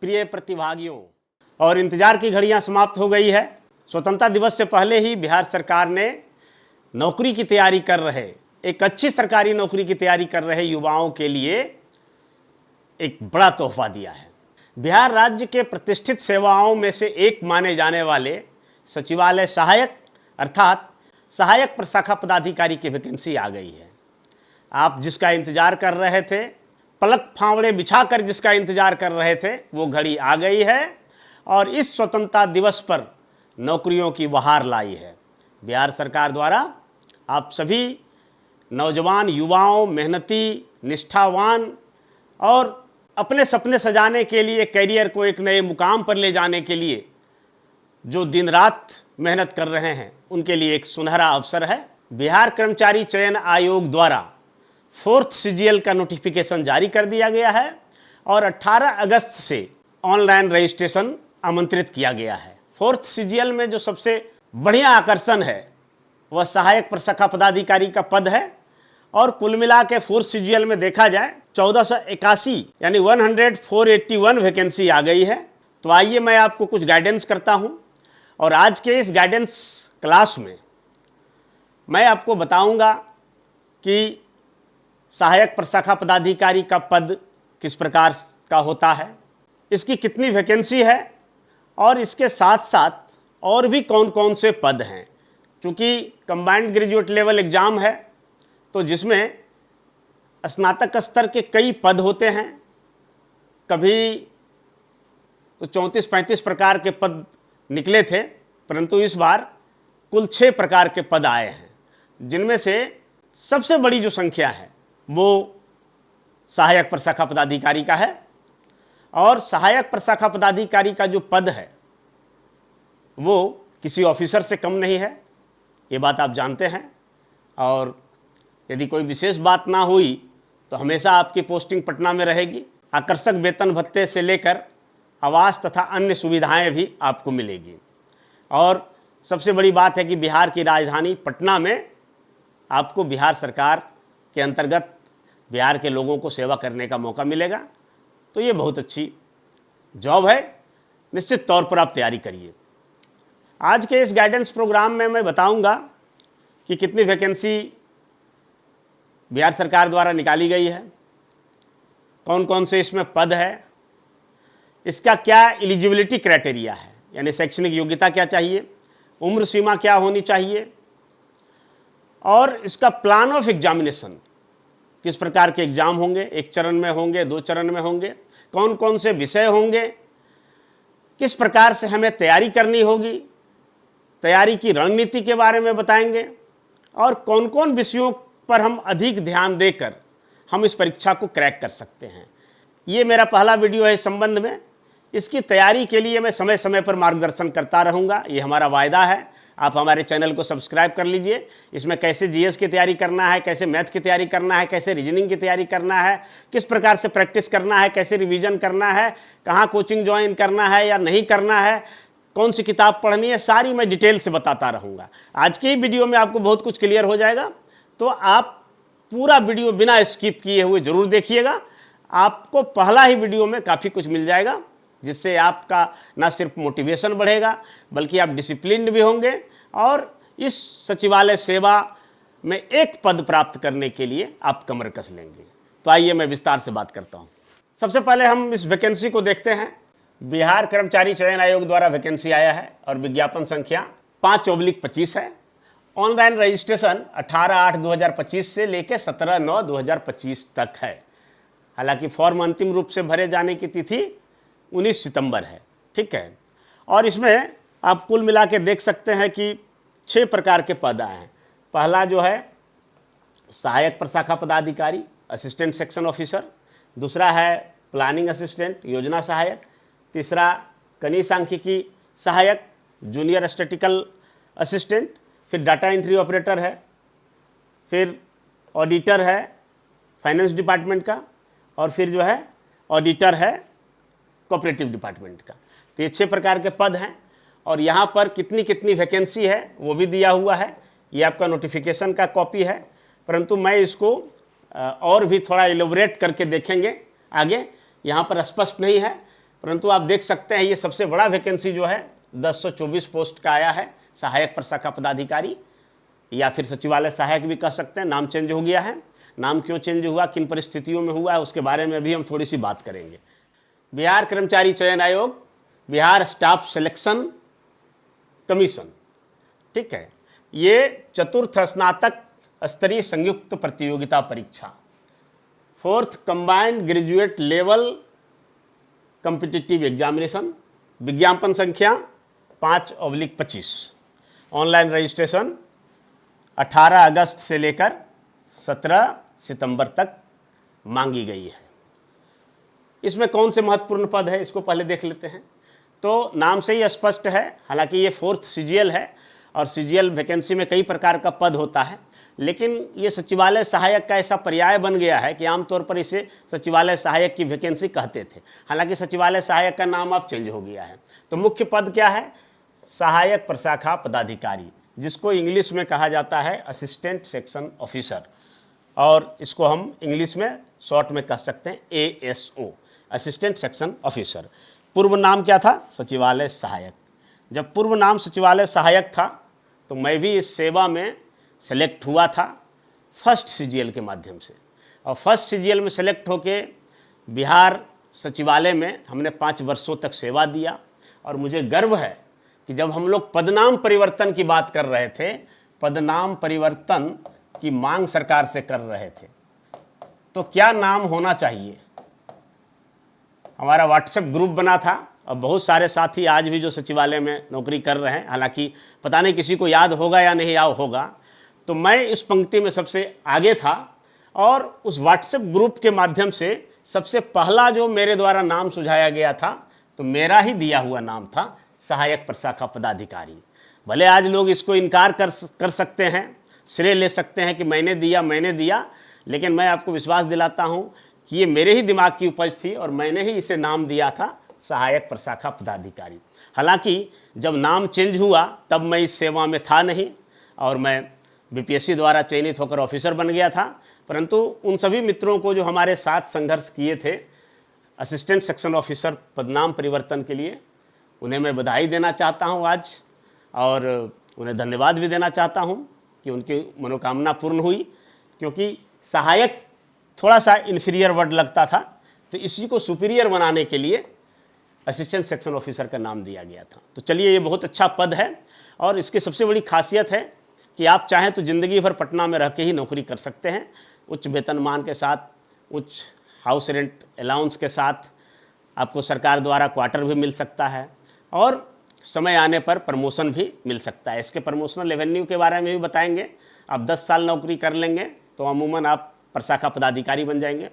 प्रिय प्रतिभागियों, और इंतजार की घड़ियां समाप्त हो गई है। स्वतंत्रता दिवस से पहले ही बिहार सरकार ने नौकरी की तैयारी कर रहे, एक अच्छी सरकारी नौकरी की तैयारी कर रहे युवाओं के लिए एक बड़ा तोहफा दिया है। बिहार राज्य के प्रतिष्ठित सेवाओं में से एक माने जाने वाले सचिवालय सहायक अर्थात सहायक प्रशाखा पदाधिकारी की वैकेंसी आ गई है। आप जिसका इंतजार कर रहे थे, पलक फावड़े बिछाकर जिसका इंतजार कर रहे थे, वो घड़ी आ गई है और इस स्वतंत्रता दिवस पर नौकरियों की बहार लाई है। बिहार सरकार द्वारा आप सभी नौजवान युवाओं, मेहनती, निष्ठावान और अपने सपने सजाने के लिए, कैरियर को एक नए मुकाम पर ले जाने के लिए जो दिन रात मेहनत कर रहे हैं, उनके लिए एक सुनहरा अवसर है। बिहार कर्मचारी चयन आयोग द्वारा 4th CGL का नोटिफिकेशन जारी कर दिया गया है और 18 अगस्त से ऑनलाइन रजिस्ट्रेशन आमंत्रित किया गया है। 4th CGL में जो सबसे बढ़िया आकर्षण है वह सहायक प्रशाखा पदाधिकारी का पद है और कुल मिला के 4th CGL में देखा जाए 1481 यानी 481 वैकेंसी आ गई है। तो आइए मैं आपको कुछ गाइडेंस करता हूं और आज के इस गाइडेंस क्लास में मैं आपको बताऊंगा कि सहायक प्रशाखा पदाधिकारी का पद किस प्रकार का होता है, इसकी कितनी वैकेंसी है और इसके साथ साथ और भी कौन कौन से पद हैं। चूँकि कंबाइंड ग्रेजुएट लेवल एग्ज़ाम है तो जिसमें स्नातक स्तर के कई पद होते हैं, कभी तो 34-35 प्रकार के पद निकले थे, परंतु इस बार कुल 6 प्रकार के पद आए हैं, जिनमें से सबसे बड़ी जो संख्या है वो सहायक प्रशाखा पदाधिकारी का है। और सहायक प्रशाखा पदाधिकारी का जो पद है वो किसी ऑफिसर से कम नहीं है, ये बात आप जानते हैं। और यदि कोई विशेष बात ना हुई तो हमेशा आपकी पोस्टिंग पटना में रहेगी। आकर्षक वेतन भत्ते से लेकर आवास तथा अन्य सुविधाएं भी आपको मिलेगी। और सबसे बड़ी बात है कि बिहार की राजधानी पटना में आपको बिहार सरकार के अंतर्गत बिहार के लोगों को सेवा करने का मौका मिलेगा। तो ये बहुत अच्छी जॉब है, निश्चित तौर पर आप तैयारी करिए। आज के इस गाइडेंस प्रोग्राम में मैं बताऊंगा कि कितनी वैकेंसी बिहार सरकार द्वारा निकाली गई है, कौन कौन से इसमें पद है, इसका क्या एलिजिबिलिटी क्राइटेरिया है, यानी शैक्षणिक योग्यता क्या चाहिए, उम्र सीमा क्या होनी चाहिए, और इसका प्लान ऑफ एग्जामिनेशन, किस प्रकार के एग्जाम होंगे, एक चरण में होंगे, 2 चरण में होंगे, कौन कौन से विषय होंगे, किस प्रकार से हमें तैयारी करनी होगी, तैयारी की रणनीति के बारे में बताएंगे और कौन कौन विषयों पर हम अधिक ध्यान देकर हम इस परीक्षा को क्रैक कर सकते हैं। ये मेरा पहला वीडियो है इस संबंध में। इसकी तैयारी के लिए मैं समय समय पर मार्गदर्शन करता रहूँगा, ये हमारा वायदा है। आप हमारे चैनल को सब्सक्राइब कर लीजिए। इसमें कैसे जीएस की तैयारी करना है, कैसे मैथ की तैयारी करना है, कैसे रीजनिंग की तैयारी करना है, किस प्रकार से प्रैक्टिस करना है, कैसे रिवीजन करना है, कहाँ कोचिंग ज्वाइन करना है या नहीं करना है, कौन सी किताब पढ़नी है, सारी मैं डिटेल से बताता रहूँगा। आज की वीडियो में आपको बहुत कुछ क्लियर हो जाएगा, तो आप पूरा वीडियो बिना स्किप किए हुए ज़रूर देखिएगा। आपको पहला ही वीडियो में काफ़ी कुछ मिल जाएगा, जिससे आपका ना सिर्फ मोटिवेशन बढ़ेगा बल्कि आप डिसिप्लिन्ड भी होंगे और इस सचिवालय सेवा में एक पद प्राप्त करने के लिए आप कमर कस लेंगे। तो आइए मैं विस्तार से बात करता हूँ। सबसे पहले हम इस वैकेंसी को देखते हैं। बिहार कर्मचारी चयन आयोग द्वारा वैकेंसी आया है और विज्ञापन संख्या 5/25 है। ऑनलाइन रजिस्ट्रेशन 18/8/2025 से लेकर 17/9/2025 तक है। हालांकि फॉर्म अंतिम रूप से भरे जाने की तिथि 19 सितंबर है, ठीक है। और इसमें आप कुल मिला के देख सकते हैं कि 6 प्रकार के पद आए हैं। पहला जो है सहायक प्रशाखा पदाधिकारी, असिस्टेंट सेक्शन ऑफिसर। दूसरा है प्लानिंग असिस्टेंट, योजना सहायक। तीसरा कनीय सांख्यिकी सहायक, जूनियर स्टैटिकल असिस्टेंट। फिर डाटा एंट्री ऑपरेटर है, फिर ऑडिटर है फाइनेंस डिपार्टमेंट का, और फिर जो है ऑडिटर है कोऑपरेटिव डिपार्टमेंट का। तो ये 6 प्रकार के पद हैं और यहाँ पर कितनी कितनी वैकेंसी है वो भी दिया हुआ है। ये आपका नोटिफिकेशन का कॉपी है, परंतु मैं इसको और भी थोड़ा एलोबरेट करके देखेंगे आगे। यहाँ पर स्पष्ट नहीं है, परंतु आप देख सकते हैं ये सबसे बड़ा वैकेंसी जो है 1024 पोस्ट का आया है, सहायक प्रशाखा पदाधिकारी या फिर सचिवालय सहायक भी कह सकते हैं। नाम चेंज हो गया है, नाम क्यों चेंज हुआ, किन परिस्थितियों में हुआ है, उसके बारे में भी हम थोड़ी सी बात करेंगे। बिहार कर्मचारी चयन आयोग, बिहार स्टाफ सिलेक्शन कमीशन, ठीक है, ये चतुर्थ स्नातक स्तरीय संयुक्त प्रतियोगिता परीक्षा, 4th combined graduate level competitive examination, विज्ञापन संख्या 5/25, ऑनलाइन रजिस्ट्रेशन 18 अगस्त से लेकर 17 सितंबर तक मांगी गई है। इसमें कौन से महत्वपूर्ण पद है इसको पहले देख लेते हैं। तो नाम से ही स्पष्ट है, हालांकि ये 4th सीजीएल है और सीजीएल वैकेंसी में कई प्रकार का पद होता है, लेकिन ये सचिवालय सहायक का ऐसा पर्याय बन गया है कि आमतौर पर इसे सचिवालय सहायक की वैकेंसी कहते थे। हालांकि सचिवालय सहायक का नाम अब चेंज हो गया है। तो मुख्य पद क्या है? सहायक प्रशाखा पदाधिकारी, जिसको इंग्लिश में कहा जाता है असिस्टेंट सेक्शन ऑफिसर, और इसको हम इंग्लिश में शॉर्ट में कह सकते हैं ASO, असिस्टेंट सेक्शन ऑफिसर। पूर्व नाम क्या था? सचिवालय सहायक। जब पूर्व नाम सचिवालय सहायक था तो मैं भी इस सेवा में सेलेक्ट हुआ था फर्स्ट सीजीएल के माध्यम से, और फर्स्ट सीजीएल में सेलेक्ट होके बिहार सचिवालय में हमने 5 वर्षों तक सेवा दिया। और मुझे गर्व है कि जब हम लोग पदनाम परिवर्तन की बात कर रहे थे, पदनाम परिवर्तन की मांग सरकार से कर रहे थे, तो क्या नाम होना चाहिए? हमारा व्हाट्सएप ग्रुप बना था और बहुत सारे साथी आज भी जो सचिवालय में नौकरी कर रहे हैं, हालांकि पता नहीं किसी को याद होगा या नहीं याद होगा, तो मैं इस पंक्ति में सबसे आगे था और उस व्हाट्सएप ग्रुप के माध्यम से सबसे पहला जो मेरे द्वारा नाम सुझाया गया था तो मेरा ही दिया हुआ नाम था सहायक प्रशाखा पदाधिकारी। भले आज लोग इसको इनकार कर सकते हैं, श्रेय ले सकते हैं कि मैंने दिया, लेकिन मैं आपको विश्वास दिलाता हूँ कि ये मेरे ही दिमाग की उपज थी और मैंने ही इसे नाम दिया था सहायक प्रशाखा पदाधिकारी। हालांकि जब नाम चेंज हुआ तब मैं इस सेवा में था नहीं और मैं बीपीएससी द्वारा चयनित होकर ऑफिसर बन गया था, परंतु उन सभी मित्रों को जो हमारे साथ संघर्ष किए थे असिस्टेंट सेक्शन ऑफिसर पदनाम परिवर्तन के लिए, उन्हें मैं बधाई देना चाहता हूं आज, और उन्हें धन्यवाद भी देना चाहता हूं कि उनकी मनोकामना पूर्ण हुई। क्योंकि सहायक थोड़ा सा इन्फीरियर वर्ड लगता था, तो इसी को सुपीरियर बनाने के लिए असिस्टेंट सेक्शन ऑफिसर का नाम दिया गया था। तो चलिए, ये बहुत अच्छा पद है और इसकी सबसे बड़ी खासियत है कि आप चाहें तो ज़िंदगी भर पटना में रह के ही नौकरी कर सकते हैं, उच्च वेतनमान के साथ, उच्च हाउस रेंट अलाउंस के साथ। आपको सरकार द्वारा क्वार्टर भी मिल सकता है और समय आने पर प्रमोशन भी मिल सकता है। इसके प्रमोशनल रेवेन्यू के बारे में भी बताएंगे। आप 10 साल नौकरी कर लेंगे तो अमूमन आप प्रशाखा पदाधिकारी बन जाएंगे,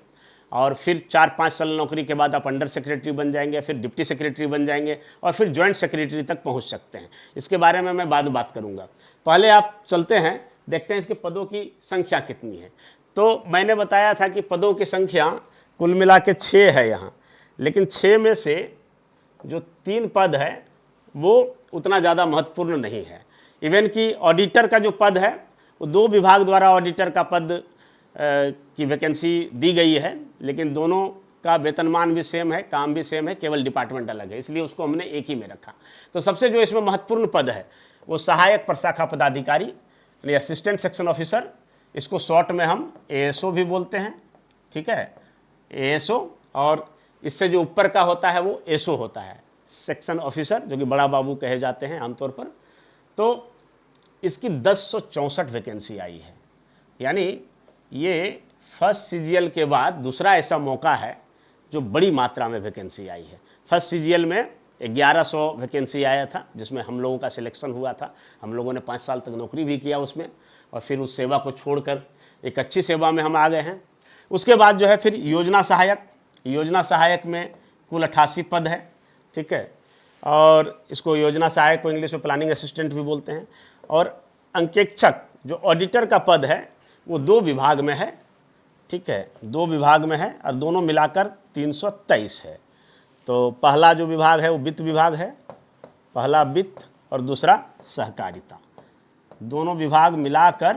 और फिर 4-5 साल नौकरी के बाद आप अंडर सेक्रेटरी बन जाएंगे, फिर डिप्टी सेक्रेटरी बन जाएंगे और फिर जॉइंट सेक्रेटरी तक पहुंच सकते हैं। इसके बारे में मैं बाद में बात करूंगा। पहले आप चलते हैं, देखते हैं इसके पदों की संख्या कितनी है। तो मैंने बताया था कि पदों की संख्या कुल मिला के 6 है यहाँ, लेकिन 6 में से जो 3 पद है वो उतना ज़्यादा महत्वपूर्ण नहीं है। इवन कि ऑडिटर का जो पद है वो 2 विभाग द्वारा ऑडिटर का पद की वैकेंसी दी गई है, लेकिन दोनों का वेतनमान भी सेम है, काम भी सेम है, केवल डिपार्टमेंट अलग है, इसलिए उसको हमने एक ही में रखा। तो सबसे जो इसमें महत्वपूर्ण पद है वो सहायक प्रशाखा पदाधिकारी यानी असिस्टेंट सेक्शन ऑफिसर, इसको शॉर्ट में हम ASO भी बोलते हैं, ठीक है, ASO। और इससे जो ऊपर का होता है वो SO होता है, सेक्शन ऑफिसर, जो कि बड़ा बाबू कहे जाते हैं आमतौर पर। तो इसकी 1064 वैकेंसी आई है, यानी ये फर्स्ट सीजीएल के बाद दूसरा ऐसा मौका है जो बड़ी मात्रा में वैकेंसी आई है। फर्स्ट सीजीएल में 1100 वैकेंसी आया था, जिसमें हम लोगों का सिलेक्शन हुआ था। हम लोगों ने 5 साल तक नौकरी भी किया उसमें, और फिर उस सेवा को छोड़कर एक अच्छी सेवा में हम आ गए हैं। उसके बाद जो है फिर योजना सहायक में कुल 88 पद है, ठीक है, और इसको योजना सहायक को इंग्लिश में प्लानिंग असिस्टेंट भी बोलते हैं। और अंकेक्षक जो ऑडिटर का पद है वो 2 विभाग में है, ठीक है, 2 विभाग में है और दोनों मिलाकर 323 है। तो पहला जो विभाग है वो वित्त विभाग है, पहला वित्त और दूसरा सहकारिता। दोनों विभाग मिलाकर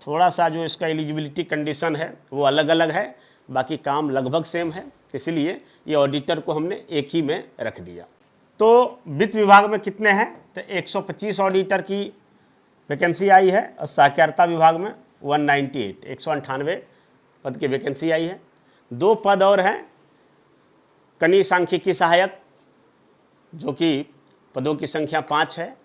थोड़ा सा जो इसका एलिजिबिलिटी कंडीशन है वो अलग अलग है, बाकी काम लगभग सेम है। इसलिए ये ऑडिटर को हमने एक ही में रख दिया। तो वित्त विभाग में कितने हैं, तो 125 ऑडिटर की वैकेंसी आई है और सहकारिता विभाग में 198 पद की वैकेंसी आई है। 2 पद और हैं, कनीय सांख्यिकी सहायक, जो कि पदों की संख्या 5 है,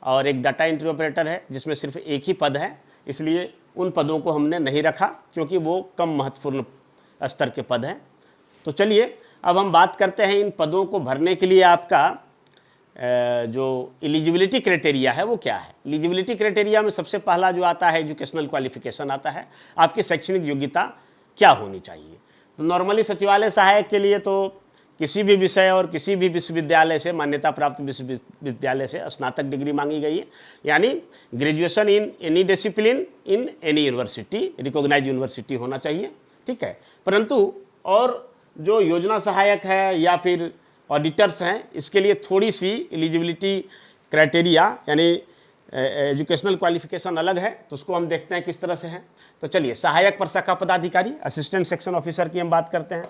और एक डाटा एंट्री ऑपरेटर है जिसमें सिर्फ एक ही पद है, इसलिए उन पदों को हमने नहीं रखा क्योंकि वो कम महत्वपूर्ण स्तर के पद हैं। तो चलिए अब हम बात करते हैं इन पदों को भरने के लिए आपका जो एलिजिबिलिटी क्राइटेरिया है वो क्या है। एलिजिबिलिटी क्राइटेरिया में सबसे पहला जो आता है एजुकेशनल क्वालिफिकेशन आता है, आपकी शैक्षणिक योग्यता क्या होनी चाहिए। तो नॉर्मली सचिवालय सहायक के लिए तो किसी भी विषय और किसी भी विश्वविद्यालय से, मान्यता प्राप्त विश्वविद्यालय से स्नातक डिग्री मांगी गई है, यानी graduation in any discipline in any university, recognise university होना चाहिए, ठीक है। परंतु और जो योजना सहायक है या फिर ऑडिटर्स हैं, इसके लिए थोड़ी सी एलिजिबिलिटी क्राइटेरिया यानी एजुकेशनल क्वालिफिकेशन अलग है, तो उसको हम देखते हैं किस तरह से है। तो चलिए सहायक प्रशाखा पदाधिकारी, असिस्टेंट सेक्शन ऑफिसर की हम बात करते हैं।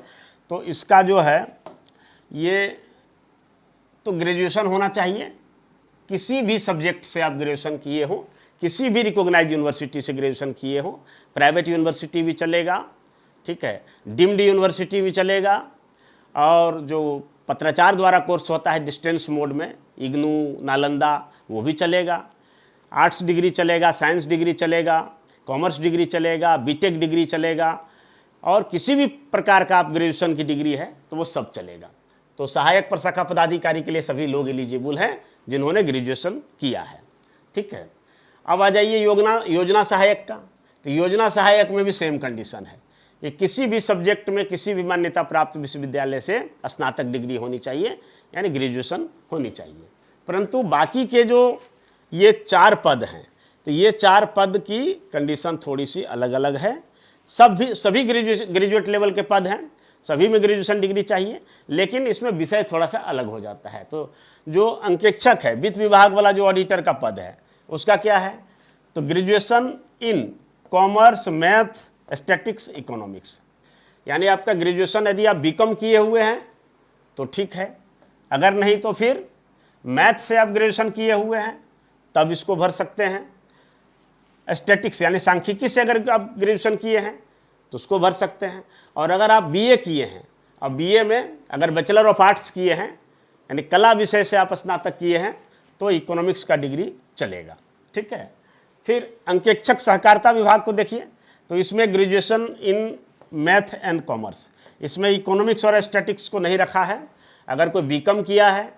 तो इसका जो है ये तो ग्रेजुएशन होना चाहिए, किसी भी सब्जेक्ट से आप ग्रेजुएशन किए हो, किसी भी रिकॉग्नाइज यूनिवर्सिटी से ग्रेजुएशन किए हो, प्राइवेट यूनिवर्सिटी भी चलेगा, ठीक है, डीम्ड यूनिवर्सिटी भी चलेगा, और जो पत्राचार द्वारा कोर्स होता है डिस्टेंस मोड में, इग्नू, नालंदा, वो भी चलेगा, आर्ट्स डिग्री चलेगा, साइंस डिग्री चलेगा, कॉमर्स डिग्री चलेगा, बीटेक डिग्री चलेगा, और किसी भी प्रकार का आप ग्रेजुएशन की डिग्री है तो वो सब चलेगा। तो सहायक प्रशाखा पदाधिकारी के लिए सभी लोग एलिजिबल हैं जिन्होंने ग्रेजुएशन किया है, ठीक है। अब आ जाइए योजना सहायक का। तो योजना सहायक में भी सेम कंडीशन है कि किसी भी सब्जेक्ट में किसी भी मान्यता प्राप्त विश्वविद्यालय से स्नातक डिग्री होनी चाहिए, यानी ग्रेजुएशन होनी चाहिए। परंतु बाकी के जो ये 4 पद हैं, तो ये 4 पद की कंडीशन थोड़ी सी अलग अलग है। सभी ग्रेजुएट लेवल के पद हैं, सभी में ग्रेजुएशन डिग्री चाहिए, लेकिन इसमें विषय थोड़ा सा अलग हो जाता है। तो जो अंकेक्षक है, वित्त विभाग वाला जो ऑडिटर का पद है, उसका क्या है, तो graduation in commerce, math, statics, economics, यानी आपका ग्रेजुएशन यदि आप बीकॉम किए हुए हैं तो ठीक है, अगर नहीं तो फिर मैथ से आप ग्रेजुएशन किए हुए हैं तब इसको भर सकते हैं। स्टैटिक्स यानी सांख्यिकी से अगर आप ग्रेजुएशन किए हैं तो उसको भर सकते हैं। और अगर आप बीए किए हैं और बीए में अगर बैचलर ऑफ आर्ट्स किए हैं, यानी कला विषय से आप स्नातक किए हैं, तो इकोनॉमिक्स का डिग्री चलेगा, ठीक है। फिर अंकेक्षक सहकारिता विभाग को देखिए, तो इसमें graduation in math and commerce, इसमें इकोनॉमिक्स और स्टैटिक्स को नहीं रखा है। अगर कोई बीकॉम किया है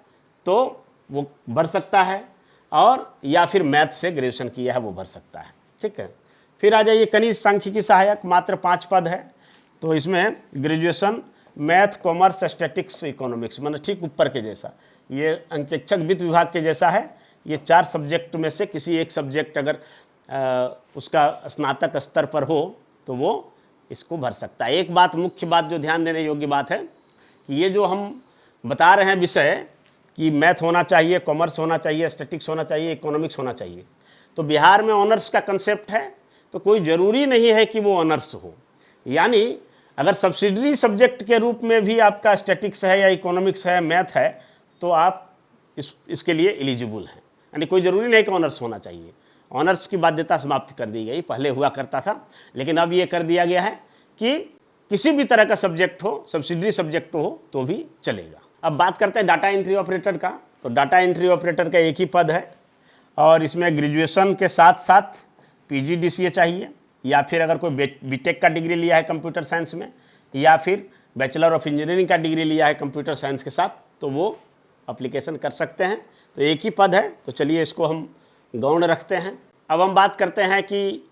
तो वो भर सकता है, और या फिर मैथ से ग्रेजुएशन किया है वो भर सकता है, ठीक है। फिर आ जाइए कनीय सांख्यिकी सहायक, मात्र 5 पद है। तो इसमें graduation math, commerce, statics, economics, मतलब ठीक ऊपर के जैसा, ये अंकेक्षक वित्त विभाग के जैसा है। ये 4 सब्जेक्ट में से किसी एक सब्जेक्ट अगर उसका स्नातक स्तर पर हो तो वो इसको भर सकता है। एक बात, मुख्य बात जो ध्यान देने योग्य बात है कि ये जो हम बता रहे हैं विषय कि मैथ होना चाहिए, कॉमर्स होना चाहिए, स्टैटिक्स होना चाहिए, इकोनॉमिक्स होना चाहिए, तो बिहार में ऑनर्स का कंसेप्ट है, तो कोई ज़रूरी नहीं है कि वो ऑनर्स हो। यानी अगर सब्सिडरी सब्जेक्ट के रूप में भी आपका स्टैटिक्स है या इकोनॉमिक्स है, मैथ है, तो आप इसके लिए एलिजिबल हैं। यानी कोई ज़रूरी नहीं कि ऑनर्स होना चाहिए। ऑनर्स की बाध्यता समाप्त कर दी गई, पहले हुआ करता था, लेकिन अब ये कर दिया गया है कि किसी भी तरह का सब्जेक्ट हो, सब्सिडरी सब्जेक्ट हो तो भी चलेगा। अब बात करते हैं डाटा एंट्री ऑपरेटर का। तो डाटा एंट्री ऑपरेटर का एक ही पद है, और इसमें ग्रेजुएशन के साथ साथ PGDCA चाहिए, या फिर अगर कोई बीटेक का डिग्री लिया है कंप्यूटर साइंस में, या फिर बैचलर ऑफ इंजीनियरिंग का डिग्री लिया है कंप्यूटर साइंस के साथ, तो वो अप्लीकेशन कर सकते हैं। तो एक ही पद है, तो चलिए इसको हम गौण रखते हैं। अब हम बात करते हैं कि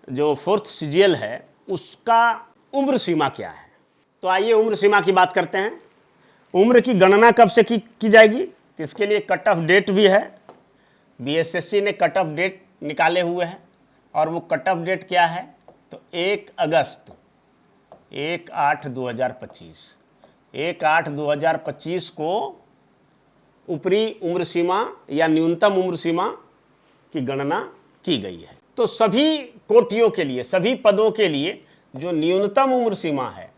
जो 4th CGL है उसका उम्र सीमा क्या है। तो आइए उम्र सीमा की बात करते हैं। उम्र की गणना कब से की जाएगी, तो इसके लिए कट ऑफ डेट भी है। BSSC ने कट ऑफ डेट निकाले हुए हैं, और वो कट ऑफ डेट क्या है, तो 1 अगस्त 1/8/2025 1/8/2025 को ऊपरी उम्र सीमा या न्यूनतम उम्र सीमा की गणना की गई है। तो सभी कोटियों के लिए, सभी पदों के लिए जो न्यूनतम उम्र सीमा है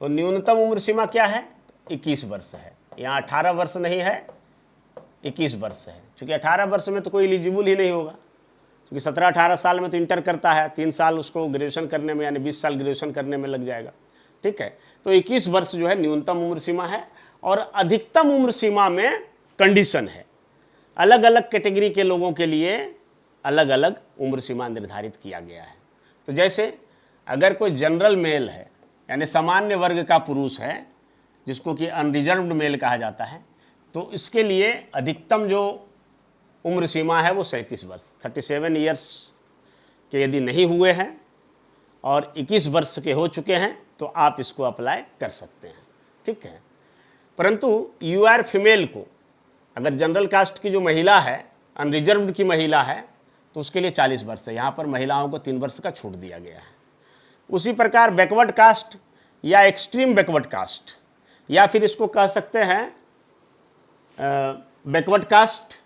तो न्यूनतम उम्र सीमा क्या है? 21 वर्ष है। यहाँ 18 वर्ष नहीं है, 21 वर्ष है। चूँकि 18 वर्ष में तो कोई एलिजिबल ही नहीं होगा, क्योंकि 17-18 साल में तो इंटर करता है, 3 साल उसको ग्रेजुएशन करने में, यानी 20 साल ग्रेजुएशन करने में लग जाएगा। ठीक है, तो 21 वर्ष जो है न्यूनतम उम्र सीमा है। और अधिकतम उम्र सीमा में कंडीशन है, अलग अलग कैटेगरी के लोगों के लिए अलग अलग उम्र सीमा निर्धारित किया गया है। तो जैसे अगर कोई जनरल मेल है, यानी सामान्य वर्ग का पुरुष है, जिसको कि अनरिजर्व्ड मेल कहा जाता है, तो इसके लिए अधिकतम जो उम्र सीमा है वो 37 वर्ष, 37 ईयर्स के यदि नहीं हुए हैं और 21 वर्ष के हो चुके हैं तो आप इसको अप्लाई कर सकते हैं। ठीक है, परंतु यूआर फीमेल को, अगर जनरल कास्ट की जो महिला है, अनरिजर्व्ड की महिला है, तो उसके लिए 40 वर्ष है। यहाँ पर महिलाओं को 3 वर्ष का छूट दिया गया है। उसी प्रकार बैकवर्ड कास्ट या एक्सट्रीम बैकवर्ड कास्ट, या फिर इसको कह सकते हैं बैकवर्ड कास्ट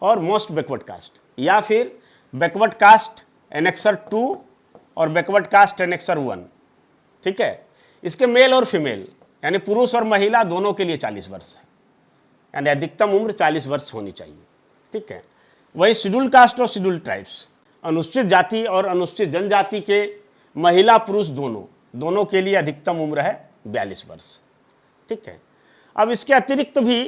और मोस्ट बैकवर्ड कास्ट, या फिर बैकवर्ड कास्ट एनेक्सर 2 और बैकवर्ड कास्ट एनेक्सर 1। ठीक है, इसके मेल और फीमेल यानी पुरुष और महिला दोनों के लिए 40 वर्ष है, यानी अधिकतम उम्र 40 वर्ष होनी चाहिए। ठीक है, वही शेड्यूल कास्ट और शेड्यूल ट्राइब्स, अनुसूचित जाति और अनुसूचित जनजाति के महिला पुरुष दोनों के लिए अधिकतम उम्र है 42 वर्ष। ठीक है, अब इसके अतिरिक्त भी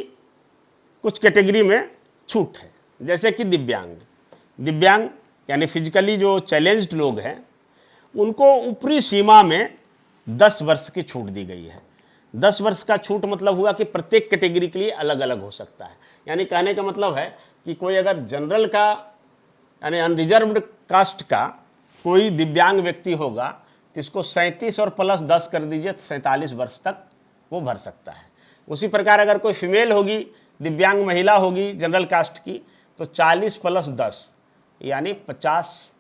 कुछ कैटेगरी में छूट है, जैसे कि दिव्यांग यानी फिजिकली जो चैलेंज्ड लोग हैं, उनको ऊपरी सीमा में 10 वर्ष की छूट दी गई है। 10 वर्ष का छूट मतलब हुआ कि प्रत्येक कैटेगरी के लिए अलग अलग हो सकता है। यानी कहने का मतलब है कि कोई अगर जनरल का यानी अनरिजर्व्ड कास्ट का कोई दिव्यांग व्यक्ति होगा तो इसको 37 और प्लस 10 कर दीजिए, 47 वर्ष तक वो भर सकता है। उसी प्रकार अगर कोई फीमेल होगी, दिव्यांग महिला होगी जनरल कास्ट की, तो 40 प्लस 10 यानी 50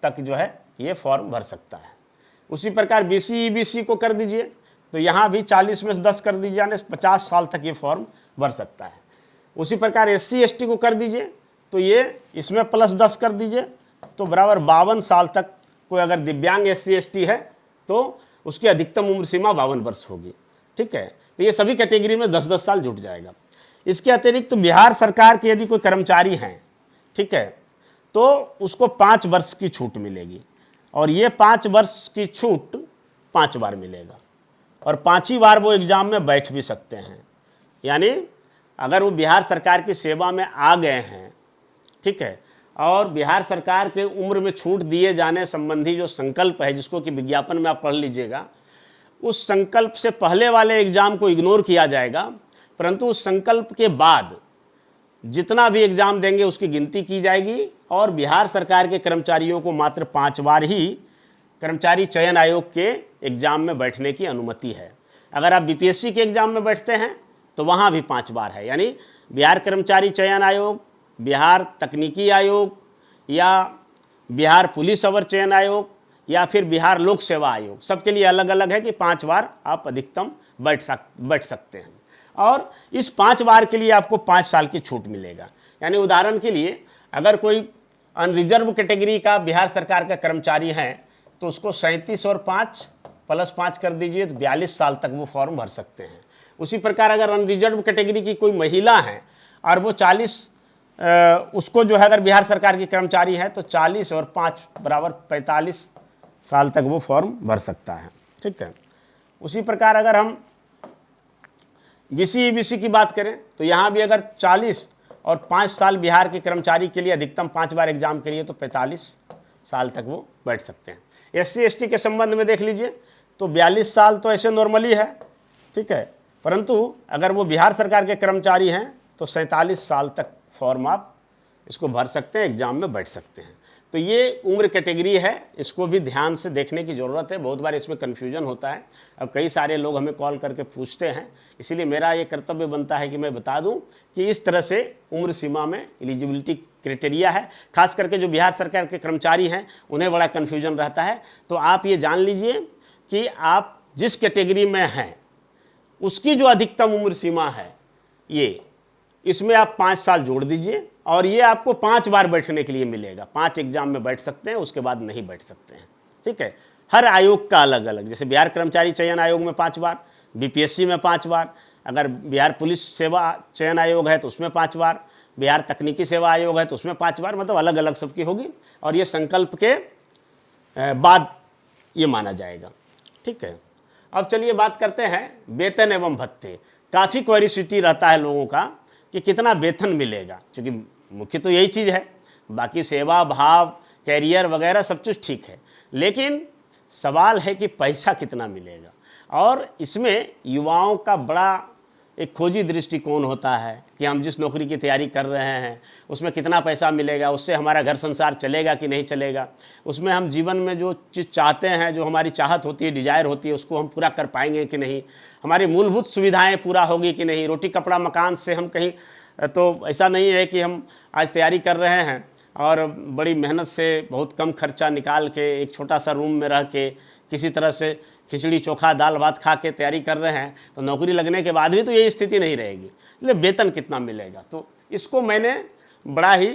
तक जो है ये फॉर्म भर सकता है। उसी प्रकार बीसी ईबीसी को कर दीजिए, तो यहाँ भी 40 में से 10 कर दीजिए, यानी 50 साल तक ये फॉर्म भर सकता है। उसी प्रकार एससी एसटी को कर दीजिए, तो ये इसमें प्लस 10 कर दीजिए, तो बराबर 52 साल तक कोई अगर दिव्यांग एससी एसटी है तो उसकी अधिकतम उम्र सीमा 52 वर्ष होगी। ठीक है, तो ये सभी कैटेगरी में 10-10 साल जुट जाएगा। इसके अतिरिक्त बिहार सरकार के यदि कोई कर्मचारी हैं, ठीक है, तो उसको 5 वर्ष की छूट मिलेगी, और ये 5 वर्ष की छूट 5 बार मिलेगा, और 5ही बार वो एग्ज़ाम में बैठ भी सकते हैं। यानी अगर वो बिहार सरकार की सेवा में आ गए हैं, ठीक है, और बिहार सरकार के उम्र में छूट दिए जाने संबंधी जो संकल्प है, जिसको कि विज्ञापन में आप पढ़ लीजिएगा, उस संकल्प से पहले वाले एग्ज़ाम को इग्नोर किया जाएगा, परंतु उस संकल्प के बाद जितना भी एग्ज़ाम देंगे उसकी गिनती की जाएगी। और बिहार सरकार के कर्मचारियों को मात्र 5 बार ही कर्मचारी चयन आयोग के एग्ज़ाम में बैठने की अनुमति है। अगर आप बीपीएससी के एग्ज़ाम में बैठते हैं तो वहाँ भी 5 बार है। यानी बिहार कर्मचारी चयन आयोग, बिहार तकनीकी आयोग, या बिहार पुलिस अवर चयन आयोग, या फिर बिहार लोक सेवा आयोग, सबके लिए अलग अलग है कि 5 बार आप अधिकतम बैठ सकते हैं। और इस 5 बार के लिए आपको 5 साल की छूट मिलेगा। यानी उदाहरण के लिए अगर कोई अनरिजर्व कैटेगरी का बिहार सरकार का कर्मचारी है तो उसको 37 और 5 प्लस 5 कर दीजिए, तो 42 साल तक वो फॉर्म भर सकते हैं। उसी प्रकार अगर अनरिजर्व कैटेगरी की कोई महिला है और वो 40 उसको जो है अगर बिहार सरकार की कर्मचारी है तो 40 और 5 बराबर 45 साल तक वो फॉर्म भर सकता है। ठीक है, उसी प्रकार अगर हम बीसी ईबीसी की बात करें तो यहाँ भी अगर 40 और 5 साल बिहार के कर्मचारी के लिए अधिकतम 5 बार एग्जाम के लिए तो 45 साल तक वो बैठ सकते हैं। एससी एसटी के संबंध में देख लीजिए तो 42 साल तो ऐसे नॉर्मली है, ठीक है, परंतु अगर वो बिहार सरकार के कर्मचारी हैं तो 47 साल तक फॉर्म आप इसको भर सकते हैं, एग्जाम में बैठ सकते हैं। तो ये उम्र कैटेगरी है, इसको भी ध्यान से देखने की ज़रूरत है। बहुत बार इसमें कन्फ्यूजन होता है। अब कई सारे लोग हमें कॉल करके पूछते हैं, इसीलिए मेरा ये कर्तव्य बनता है कि मैं बता दूं कि इस तरह से उम्र सीमा में एलिजिबिलिटी क्राइटेरिया है। खास करके जो बिहार सरकार के कर्मचारी हैं उन्हें बड़ा कन्फ्यूजन रहता है। तो आप ये जान लीजिए कि आप जिस कैटेगरी में हैं उसकी जो अधिकतम उम्र सीमा है ये, इसमें आप 5 साल जोड़ दीजिए और ये आपको 5 बार बैठने के लिए मिलेगा। 5 एग्जाम में बैठ सकते हैं, उसके बाद नहीं बैठ सकते हैं। ठीक है, हर आयोग का अलग अलग, जैसे बिहार कर्मचारी चयन आयोग में 5 बार, बीपीएससी में 5 बार, अगर बिहार पुलिस सेवा चयन आयोग है तो उसमें 5 बार, बिहार तकनीकी सेवा आयोग है तो उसमें 5 बार, मतलब अलग अलग सबकी होगी। और ये संकल्प के बाद ये माना जाएगा। ठीक है, अब चलिए बात करते हैं वेतन एवं भत्ते। काफ़ी क्यूरियोसिटी रहता है लोगों का कि कितना वेतन मिलेगा, क्योंकि मुख्य तो यही चीज़ है, बाकी सेवा भाव कैरियर वगैरह सब कुछ ठीक है, लेकिन सवाल है कि पैसा कितना मिलेगा। और इसमें युवाओं का बड़ा एक खोजी दृष्टिकोण होता है कि हम जिस नौकरी की तैयारी कर रहे हैं उसमें कितना पैसा मिलेगा, उससे हमारा घर संसार चलेगा कि नहीं चलेगा, उसमें हम जीवन में जो चीज़ चाहते हैं, जो हमारी चाहत होती है, डिजायर होती है, उसको हम पूरा कर पाएंगे कि नहीं, हमारी मूलभूत सुविधाएं पूरा होगी कि नहीं, रोटी कपड़ा मकान से हम कहीं, तो ऐसा नहीं है कि हम आज तैयारी कर रहे हैं और बड़ी मेहनत से बहुत कम खर्चा निकाल के एक छोटा सा रूम में रह के किसी तरह से खिचड़ी चोखा दाल भात खा के तैयारी कर रहे हैं, तो नौकरी लगने के बाद भी तो यही स्थिति नहीं रहेगी। इसलिए वेतन कितना मिलेगा, तो इसको मैंने बड़ा ही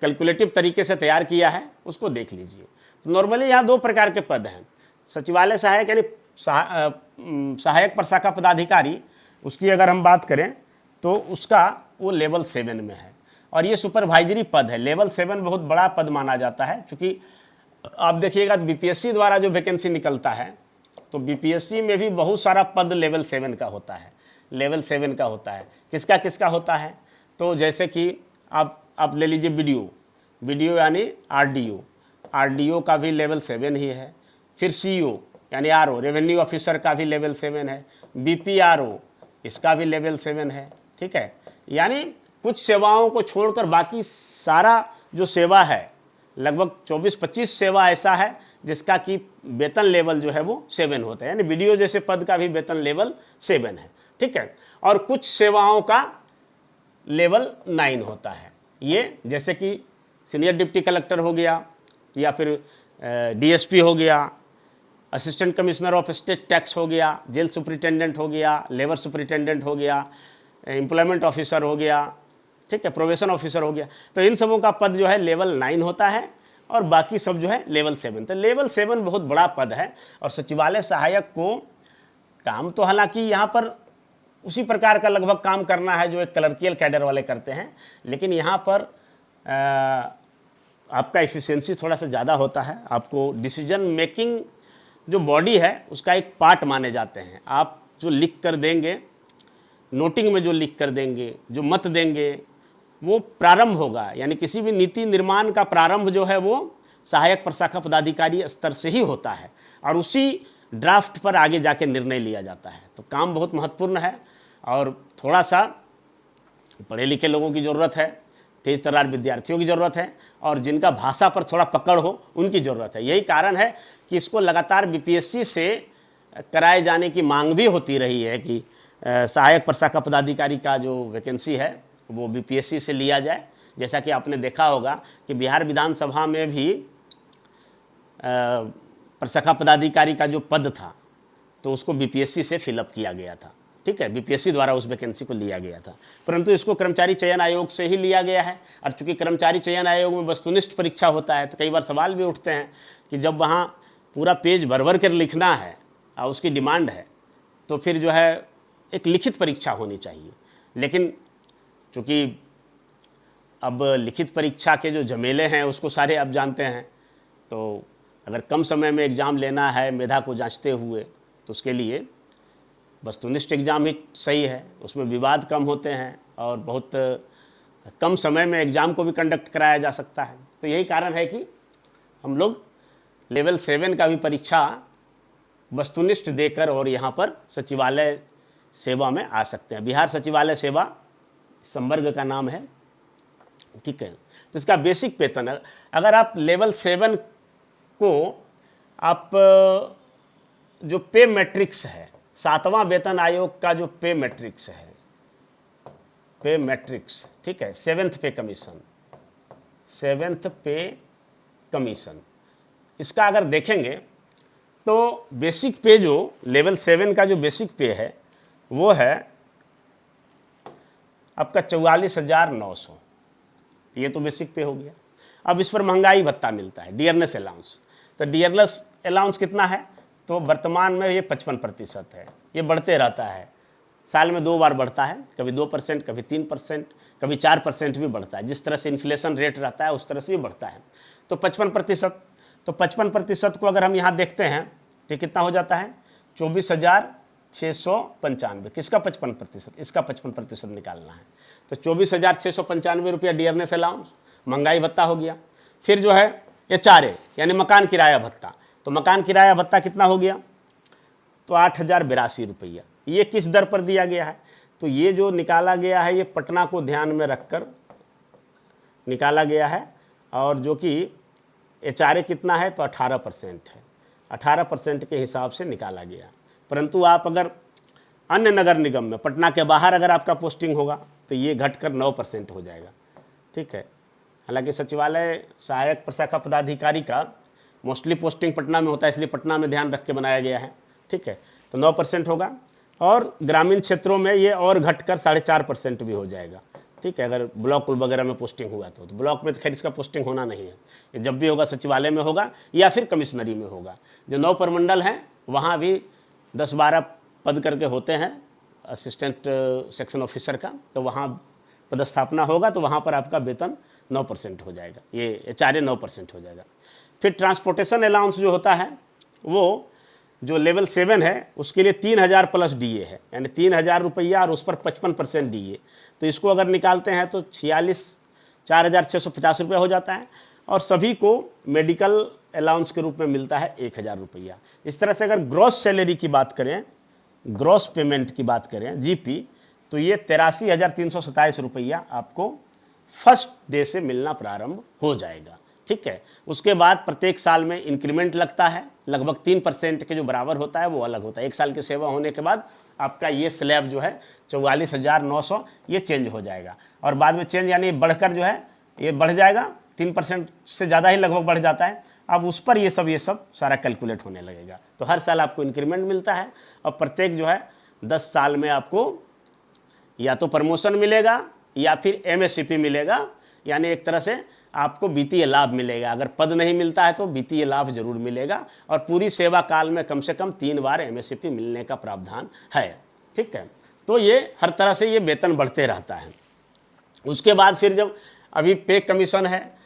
कैलकुलेटिव तरीके से तैयार किया है, उसको देख लीजिए। तो नॉर्मली यहाँ 2 प्रकार के पद हैं, सचिवालय सहायक यानी सहायक प्रशाखा पदाधिकारी, उसकी अगर हम बात करें तो उसका वो लेवल 7 में है, और ये सुपरवाइजरी पद है। लेवल 7 बहुत बड़ा पद माना जाता है, क्योंकि आप देखिएगा बीपीएससी द्वारा जो वैकेंसी निकलता है, तो बीपीएससी में भी बहुत सारा पद लेवल 7 का होता है। लेवल 7 का होता है, किसका किसका होता है, तो जैसे कि आप ले लीजिए बीडीओ यानी आरडीओ का भी लेवल 7 ही है। फिर सीईओ यानी आरओ रेवेन्यू ऑफिसर का भी लेवल 7 है। बीपीआरओ इसका भी लेवल 7 है। ठीक है, यानी कुछ सेवाओं को छोड़कर बाकी सारा जो सेवा है, लगभग 24-25 सेवा ऐसा है जिसका कि वेतन लेवल जो है वो 7 होता है, यानी बीडीओ जैसे पद का भी वेतन लेवल 7 है। ठीक है, और कुछ सेवाओं का लेवल 9 होता है। ये जैसे कि सीनियर डिप्टी कलेक्टर हो गया, या फिर डीएसपी हो गया, assistant commissioner of state tax हो गया, जेल सुपरिटेंडेंट हो गया, लेबर सुपरिटेंडेंट हो गया, एम्प्लॉयमेंट ऑफिसर हो गया, ठीक है, प्रोबेशन ऑफिसर हो गया। तो इन सबों का पद जो है लेवल 9 होता है, और बाकी सब जो है लेवल 7। तो लेवल 7 बहुत बड़ा पद है। और सचिवालय सहायक को काम तो हालांकि यहाँ पर उसी प्रकार का लगभग काम करना है जो एक क्लर्कियल कैडर वाले करते हैं, लेकिन यहाँ पर आपका एफिशिएंसी थोड़ा सा ज़्यादा होता है। आपको डिसीजन मेकिंग जो बॉडी है उसका एक पार्ट माने जाते हैं। आप जो लिख कर देंगे, नोटिंग में जो लिख कर देंगे, जो मत देंगे, वो प्रारंभ होगा, यानी किसी भी नीति निर्माण का प्रारंभ जो है वो सहायक प्रशाखा पदाधिकारी स्तर से ही होता है, और उसी ड्राफ्ट पर आगे जाके निर्णय लिया जाता है। तो काम बहुत महत्वपूर्ण है, और थोड़ा सा पढ़े लिखे लोगों की ज़रूरत है, तेज तर्रार विद्यार्थियों की ज़रूरत है, और जिनका भाषा पर थोड़ा पकड़ हो उनकी ज़रूरत है। यही कारण है कि इसको लगातार बीपीएससी से कराए जाने की मांग भी होती रही है कि सहायक प्रशाखा पदाधिकारी का जो वैकेंसी है वो बीपीएससी से लिया जाए। जैसा कि आपने देखा होगा कि बिहार विधानसभा में भी प्रशाखा पदाधिकारी का जो पद था तो उसको बीपीएससी से फिलअप किया गया था। ठीक है, बीपीएससी द्वारा उस वैकेंसी को लिया गया था, परंतु इसको कर्मचारी चयन आयोग से ही लिया गया है। और चूंकि कर्मचारी चयन आयोग में वस्तुनिष्ठ परीक्षा होता है, तो कई बार सवाल भी उठते हैं कि जब वहाँ पूरा पेज भर भर कर लिखना है और उसकी डिमांड है, तो फिर जो है एक लिखित परीक्षा होनी चाहिए। लेकिन चूँकि अब लिखित परीक्षा के जो झमेले हैं उसको सारे आप जानते हैं, तो अगर कम समय में एग्ज़ाम लेना है मेधा को जांचते हुए, तो उसके लिए वस्तुनिष्ठ एग्ज़ाम ही सही है। उसमें विवाद कम होते हैं और बहुत कम समय में एग्ज़ाम को भी कंडक्ट कराया जा सकता है। तो यही कारण है कि हम लोग लेवल 7 का भी परीक्षा वस्तुनिष्ठ देकर और यहाँ पर सचिवालय सेवा में आ सकते हैं। बिहार सचिवालय सेवा संवर्ग का नाम है। ठीक है, तो इसका बेसिक वेतन, अगर आप लेवल 7 को आप जो पे मैट्रिक्स है, 7वां वेतन आयोग का जो पे मैट्रिक्स है, पे मैट्रिक्स, ठीक है, 7th पे कमीशन, 7th पे कमीशन, इसका अगर देखेंगे तो बेसिक पे जो लेवल 7 का जो बेसिक पे है वो है आपका 44,900। ये तो बेसिक पे हो गया। अब इस पर महंगाई भत्ता मिलता है, डियरनेस अलाउंस, तो डियरनेस अलाउंस कितना है, तो वर्तमान में ये 55% है। ये बढ़ते रहता है, साल में 2 बार बढ़ता है, कभी 2%, कभी 3%, कभी 4% भी बढ़ता है। जिस तरह से इन्फ्लेशन रेट रहता है उस तरह से ये बढ़ता है। तो 55%, तो 55% को अगर हम यहाँ देखते हैं तो कितना हो जाता है, 24,695। किसका 55%? इसका 55% निकालना है। तो 24,695 रुपया डियरनेस अलाउंस, महंगाई भत्ता हो गया। फिर जो है HRA यानी मकान किराया भत्ता, तो मकान किराया भत्ता कितना हो गया, तो 8,082 रुपया। ये किस दर पर दिया गया है, तो ये जो निकाला गया है ये पटना को ध्यान में रखकर निकाला गया है, और जो कि HRA कितना है, तो 18% है। 18% के हिसाब से निकाला गया। परंतु आप अगर अन्य नगर निगम में, पटना के बाहर अगर आपका पोस्टिंग होगा तो ये घटकर 9% हो जाएगा। ठीक है, हालांकि सचिवालय सहायक प्रशाखा पदाधिकारी का मोस्टली पोस्टिंग पटना में होता है, इसलिए पटना में ध्यान रख के बनाया गया है। ठीक है, तो 9% होगा, और ग्रामीण क्षेत्रों में ये और घटकर 4.5% भी हो जाएगा। ठीक है, अगर ब्लॉक वगैरह में पोस्टिंग हुआ तो ब्लॉक में तो खैर इसका पोस्टिंग होना नहीं है, ये जब भी होगा सचिवालय में होगा या फिर कमिश्नरी में होगा। जो 9 प्रमंडल हैं वहाँ भी 10-12 पद करके होते हैं असिस्टेंट सेक्शन ऑफिसर का, तो वहाँ पदस्थापना होगा, तो वहाँ पर आपका वेतन 9% हो जाएगा, ये HRA 9% हो जाएगा। फिर ट्रांसपोर्टेशन अलाउंस जो होता है वो जो लेवल 7 है उसके लिए 3,000 प्लस DA है, यानी 3,000 रुपया और उस पर 55% DA। तो इसको अगर निकालते हैं तो 4,650 रुपया हो जाता है, और सभी को मेडिकल अलाउंस के रूप में मिलता है 1,000 रुपया। इस तरह से अगर ग्रॉस सैलरी की बात करें, ग्रॉस पेमेंट की बात करें GP, तो ये 83,327 रुपया आपको फर्स्ट डे से मिलना प्रारंभ हो जाएगा। ठीक है, उसके बाद प्रत्येक साल में इंक्रीमेंट लगता है, लगभग 3% के जो बराबर होता है वो अलग होता है। 1 साल की सेवा होने के बाद आपका ये स्लैब जो है 44,900 ये चेंज हो जाएगा, और बाद में चेंज यानी बढ़कर जो है ये बढ़ जाएगा, 3% से ज़्यादा ही लगभग बढ़ जाता है। अब उस पर ये सब सारा कैलकुलेट होने लगेगा। तो हर साल आपको इंक्रीमेंट मिलता है, और प्रत्येक जो है 10 साल में आपको या तो प्रमोशन मिलेगा या फिर MSCP मिलेगा, यानी एक तरह से आपको वित्तीय लाभ मिलेगा। अगर पद नहीं मिलता है तो वित्तीय लाभ जरूर मिलेगा, और पूरी सेवा काल में कम से कम 3 बार MSCP मिलने का प्रावधान है। ठीक है, तो ये हर तरह से ये वेतन बढ़ते रहता है। उसके बाद फिर जब अभी पे कमीशन है,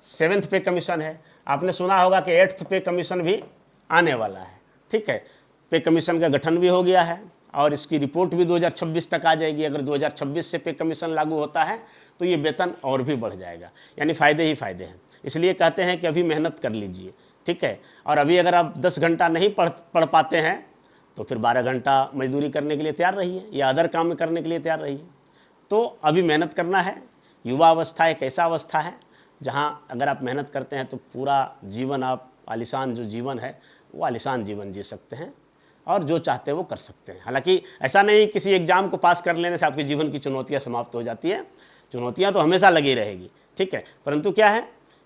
7th पे कमीशन है, आपने सुना होगा कि 8th पे कमीशन भी आने वाला है। ठीक है, पे कमीशन का गठन भी हो गया है, और इसकी रिपोर्ट भी 2026 तक आ जाएगी। अगर 2026 से पे कमीशन लागू होता है तो ये वेतन और भी बढ़ जाएगा, यानी फ़ायदे ही फ़ायदे हैं। इसलिए कहते हैं कि अभी मेहनत कर लीजिए। ठीक है, और अभी अगर आप 10 घंटा नहीं पढ़ पाते हैं तो फिर 12 घंटा मजदूरी करने के लिए तैयार रहिए, या अदर काम करने के लिए तैयार रहिए। तो अभी मेहनत करना है। युवा अवस्था एक ऐसा अवस्था है जहाँ अगर आप मेहनत करते हैं तो पूरा जीवन आप आलिशान जो जीवन है वो आलिशान जीवन जी सकते हैं, और जो चाहते हैं वो कर सकते हैं। हालांकि ऐसा नहीं किसी एग्ज़ाम को पास कर लेने से आपके जीवन की चुनौतियाँ समाप्त हो जाती है, चुनौतियाँ तो हमेशा लगी रहेगी। ठीक है, परंतु क्या है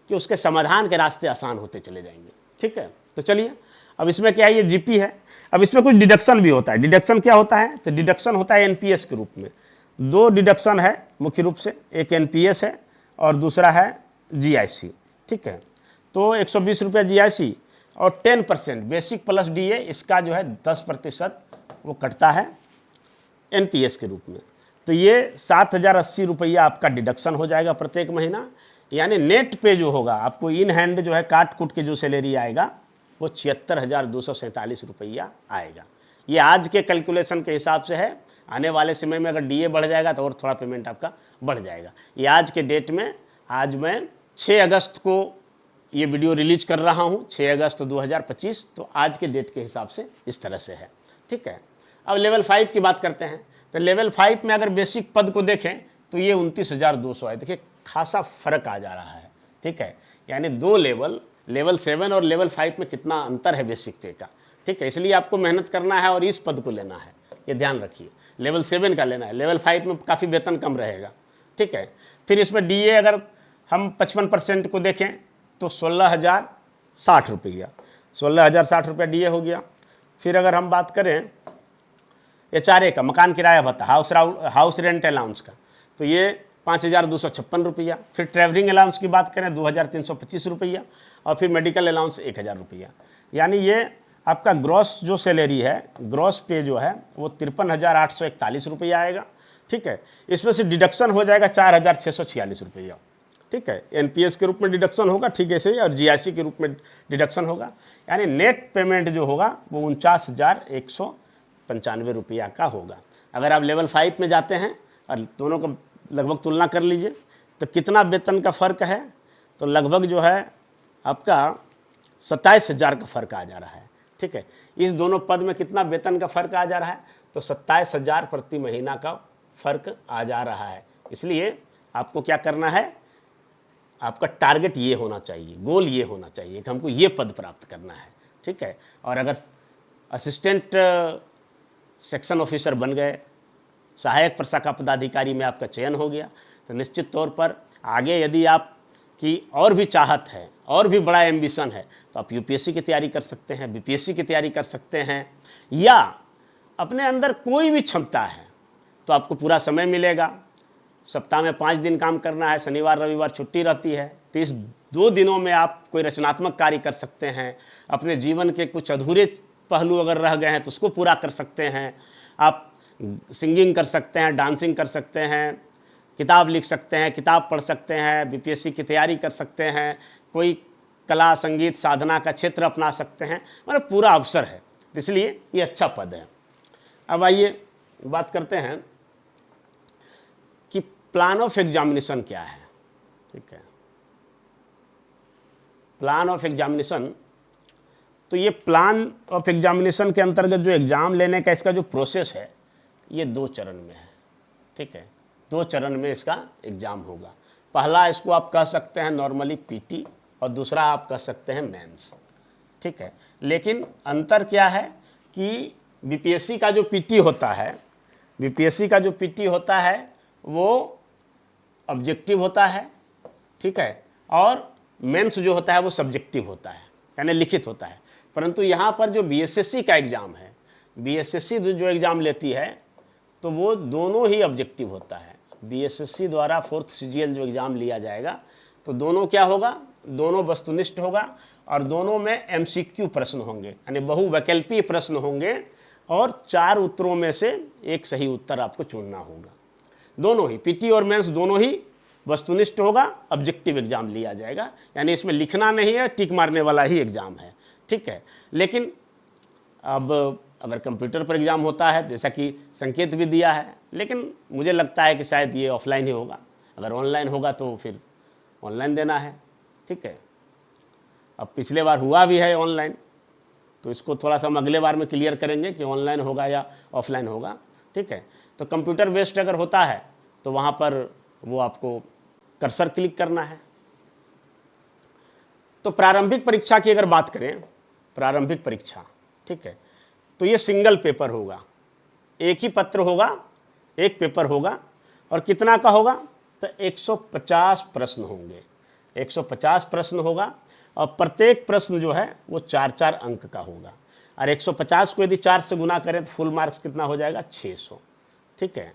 कि उसके समाधान के रास्ते आसान होते चले जाएंगे। ठीक है, तो चलिए अब इसमें क्या है, ये GP है। अब इसमें कुछ डिडक्शन भी होता है। डिडक्शन क्या होता है, तो डिडक्शन होता है NPS के रूप में। 2 डिडक्शन है मुख्य रूप से, एक NPS है और दूसरा है GIC। ठीक है, तो 120 रुपया GIC और 10% बेसिक प्लस DA, इसका जो है 10% वो कटता है NPS के रूप में। तो ये 7,080 रुपया आपका डिडक्शन हो जाएगा प्रत्येक महीना, यानी नेट पे जो होगा आपको इन हैंड जो है काट कूट के जो सैलरी आएगा वो 76,247 रुपया आएगा। ये आज के कैलकुलेशन के हिसाब से है। आने वाले समय में अगर DA बढ़ जाएगा तो और थोड़ा पेमेंट आपका बढ़ जाएगा। ये आज के डेट में, आज मैं 6 अगस्त को ये वीडियो रिलीज कर रहा हूँ, 6 अगस्त 2025, तो आज के डेट के हिसाब से इस तरह से है। ठीक है, अब लेवल 5 की बात करते हैं। तो लेवल 5 में अगर बेसिक पद को देखें तो ये 29,200 है। देखिए खासा फर्क आ जा रहा है। ठीक है, यानी 2 लेवल 7 और लेवल 5 में कितना अंतर है बेसिक पे का। ठीक है, इसलिए आपको मेहनत करना है और इस पद को लेना है, ये ध्यान रखिए। लेवल 7 का लेना है, लेवल 5 में काफ़ी वेतन कम रहेगा। ठीक है, फिर इसमें DA अगर हम 55% को देखें तो 16,060 रुपया, 16,060 रुपया DA हो गया। फिर अगर हम बात करें HRA का, मकान किराया भत्ता, हाउस रेंट अलाउंस का, तो ये 5,256 रुपया। फिर ट्रैवलिंग अलाउंस की बात करें 2,325 रुपया, और फिर मेडिकल अलाउंस 1,000 रुपया। यानी ये आपका ग्रॉस जो सैलरी है, ग्रॉस पे जो है वो 53,841 रुपया आएगा। ठीक है, इसमें से डिडक्शन हो जाएगा 4,646 रुपया। ठीक है, एनपीएस के रूप में डिडक्शन होगा, ठीक है से, और जीआईसी के रूप में डिडक्शन होगा। यानी नेट पेमेंट जो होगा वो 49,195 रुपया का होगा। अगर आप लेवल 5 में जाते हैं और दोनों का लगभग तुलना कर लीजिए तो कितना वेतन का फ़र्क है, तो लगभग जो है आपका 27,000 का फ़र्क आ जा रहा है। ठीक है, इस दोनों पद में कितना वेतन का फ़र्क आ जा रहा है, तो 27,000 प्रति महीना का फ़र्क आ जा रहा है। इसलिए आपको क्या करना है, आपका टारगेट ये होना चाहिए, गोल ये होना चाहिए कि हमको ये पद प्राप्त करना है। ठीक है, और अगर असिस्टेंट सेक्शन ऑफिसर बन गए, सहायक प्रशाखा पदाधिकारी में आपका चयन हो गया, तो निश्चित तौर पर आगे यदि आपकी और भी चाहत है, और भी बड़ा एम्बिशन है, तो आप यूपीएससी की तैयारी कर सकते हैं, बीपीएससी की तैयारी कर सकते हैं, या अपने अंदर कोई भी क्षमता है तो आपको पूरा समय मिलेगा। सप्ताह में 5 दिन काम करना है, शनिवार रविवार छुट्टी रहती है, तो इस 2 दिनों में आप कोई रचनात्मक कार्य कर सकते हैं। अपने जीवन के कुछ अधूरे पहलू अगर रह गए हैं तो उसको पूरा कर सकते हैं। आप सिंगिंग कर सकते हैं, डांसिंग कर सकते हैं, किताब लिख सकते हैं, किताब पढ़ सकते हैं, बीपीएससी की तैयारी कर सकते हैं, कोई कला संगीत साधना का क्षेत्र अपना सकते हैं, मतलब पूरा अवसर है। इसलिए ये अच्छा पद है। अब आइए बात करते हैं कि प्लान ऑफ एग्जामिनेशन क्या है। ठीक है, प्लान ऑफ एग्जामिनेशन, तो ये प्लान ऑफ एग्जामिनेशन के अंतर्गत जो एग्ज़ाम लेने का इसका जो प्रोसेस है ये 2 चरण में है। ठीक है, 2 चरण में इसका एग्ज़ाम होगा। पहला इसको आप कह सकते हैं नॉर्मली पीटी, और दूसरा आप कह सकते हैं मेंस। ठीक है, लेकिन अंतर क्या है कि बीपीएससी का जो पीटी होता है, बीपीएससी का जो पीटी होता है वो ऑब्जेक्टिव होता है। ठीक है, और मेंस जो होता है वो सब्जेक्टिव होता है, यानी लिखित होता है। परंतु यहाँ पर जो बीएसएससी का एग्ज़ाम है, बीएसएससी जो एग्ज़ाम लेती है तो वो दोनों ही ऑब्जेक्टिव होता है। बीएसएससी द्वारा 4th सीजीएल जो एग्ज़ाम लिया जाएगा तो दोनों क्या होगा, दोनों वस्तुनिष्ठ होगा, और दोनों में एमसीक्यू प्रश्न होंगे, यानी बहुवैकल्पीय प्रश्न होंगे, और 4 उत्तरों में से एक सही उत्तर आपको चुनना होगा। दोनों ही पीटी और मेंस दोनों ही वस्तुनिष्ठ होगा, ऑब्जेक्टिव एग्जाम लिया जाएगा, यानी इसमें लिखना नहीं है, टिक मारने वाला ही एग्ज़ाम है। ठीक है, लेकिन अब अगर कंप्यूटर पर एग्ज़ाम होता है, जैसा कि संकेत भी दिया है, लेकिन मुझे लगता है कि शायद ये ऑफलाइन ही होगा। अगर ऑनलाइन होगा तो फिर ऑनलाइन देना है। ठीक है, अब पिछले बार हुआ भी है ऑनलाइन, तो इसको थोड़ा सा हम अगले बार में क्लियर करेंगे कि ऑनलाइन होगा या ऑफलाइन होगा। ठीक है, तो कंप्यूटर बेस्ड अगर होता है तो वहाँ पर वो आपको कर्सर क्लिक करना है। तो प्रारंभिक परीक्षा की अगर बात करें, प्रारंभिक परीक्षा, ठीक है, तो ये सिंगल पेपर होगा, एक ही पत्र होगा, एक पेपर होगा, और कितना का होगा, तो 150 प्रश्न होंगे, 150 प्रश्न होगा, और प्रत्येक प्रश्न जो है वो 4-4 अंक का होगा, और 150 को यदि 4 से गुना करें तो फुल मार्क्स कितना हो जाएगा, 600। ठीक है,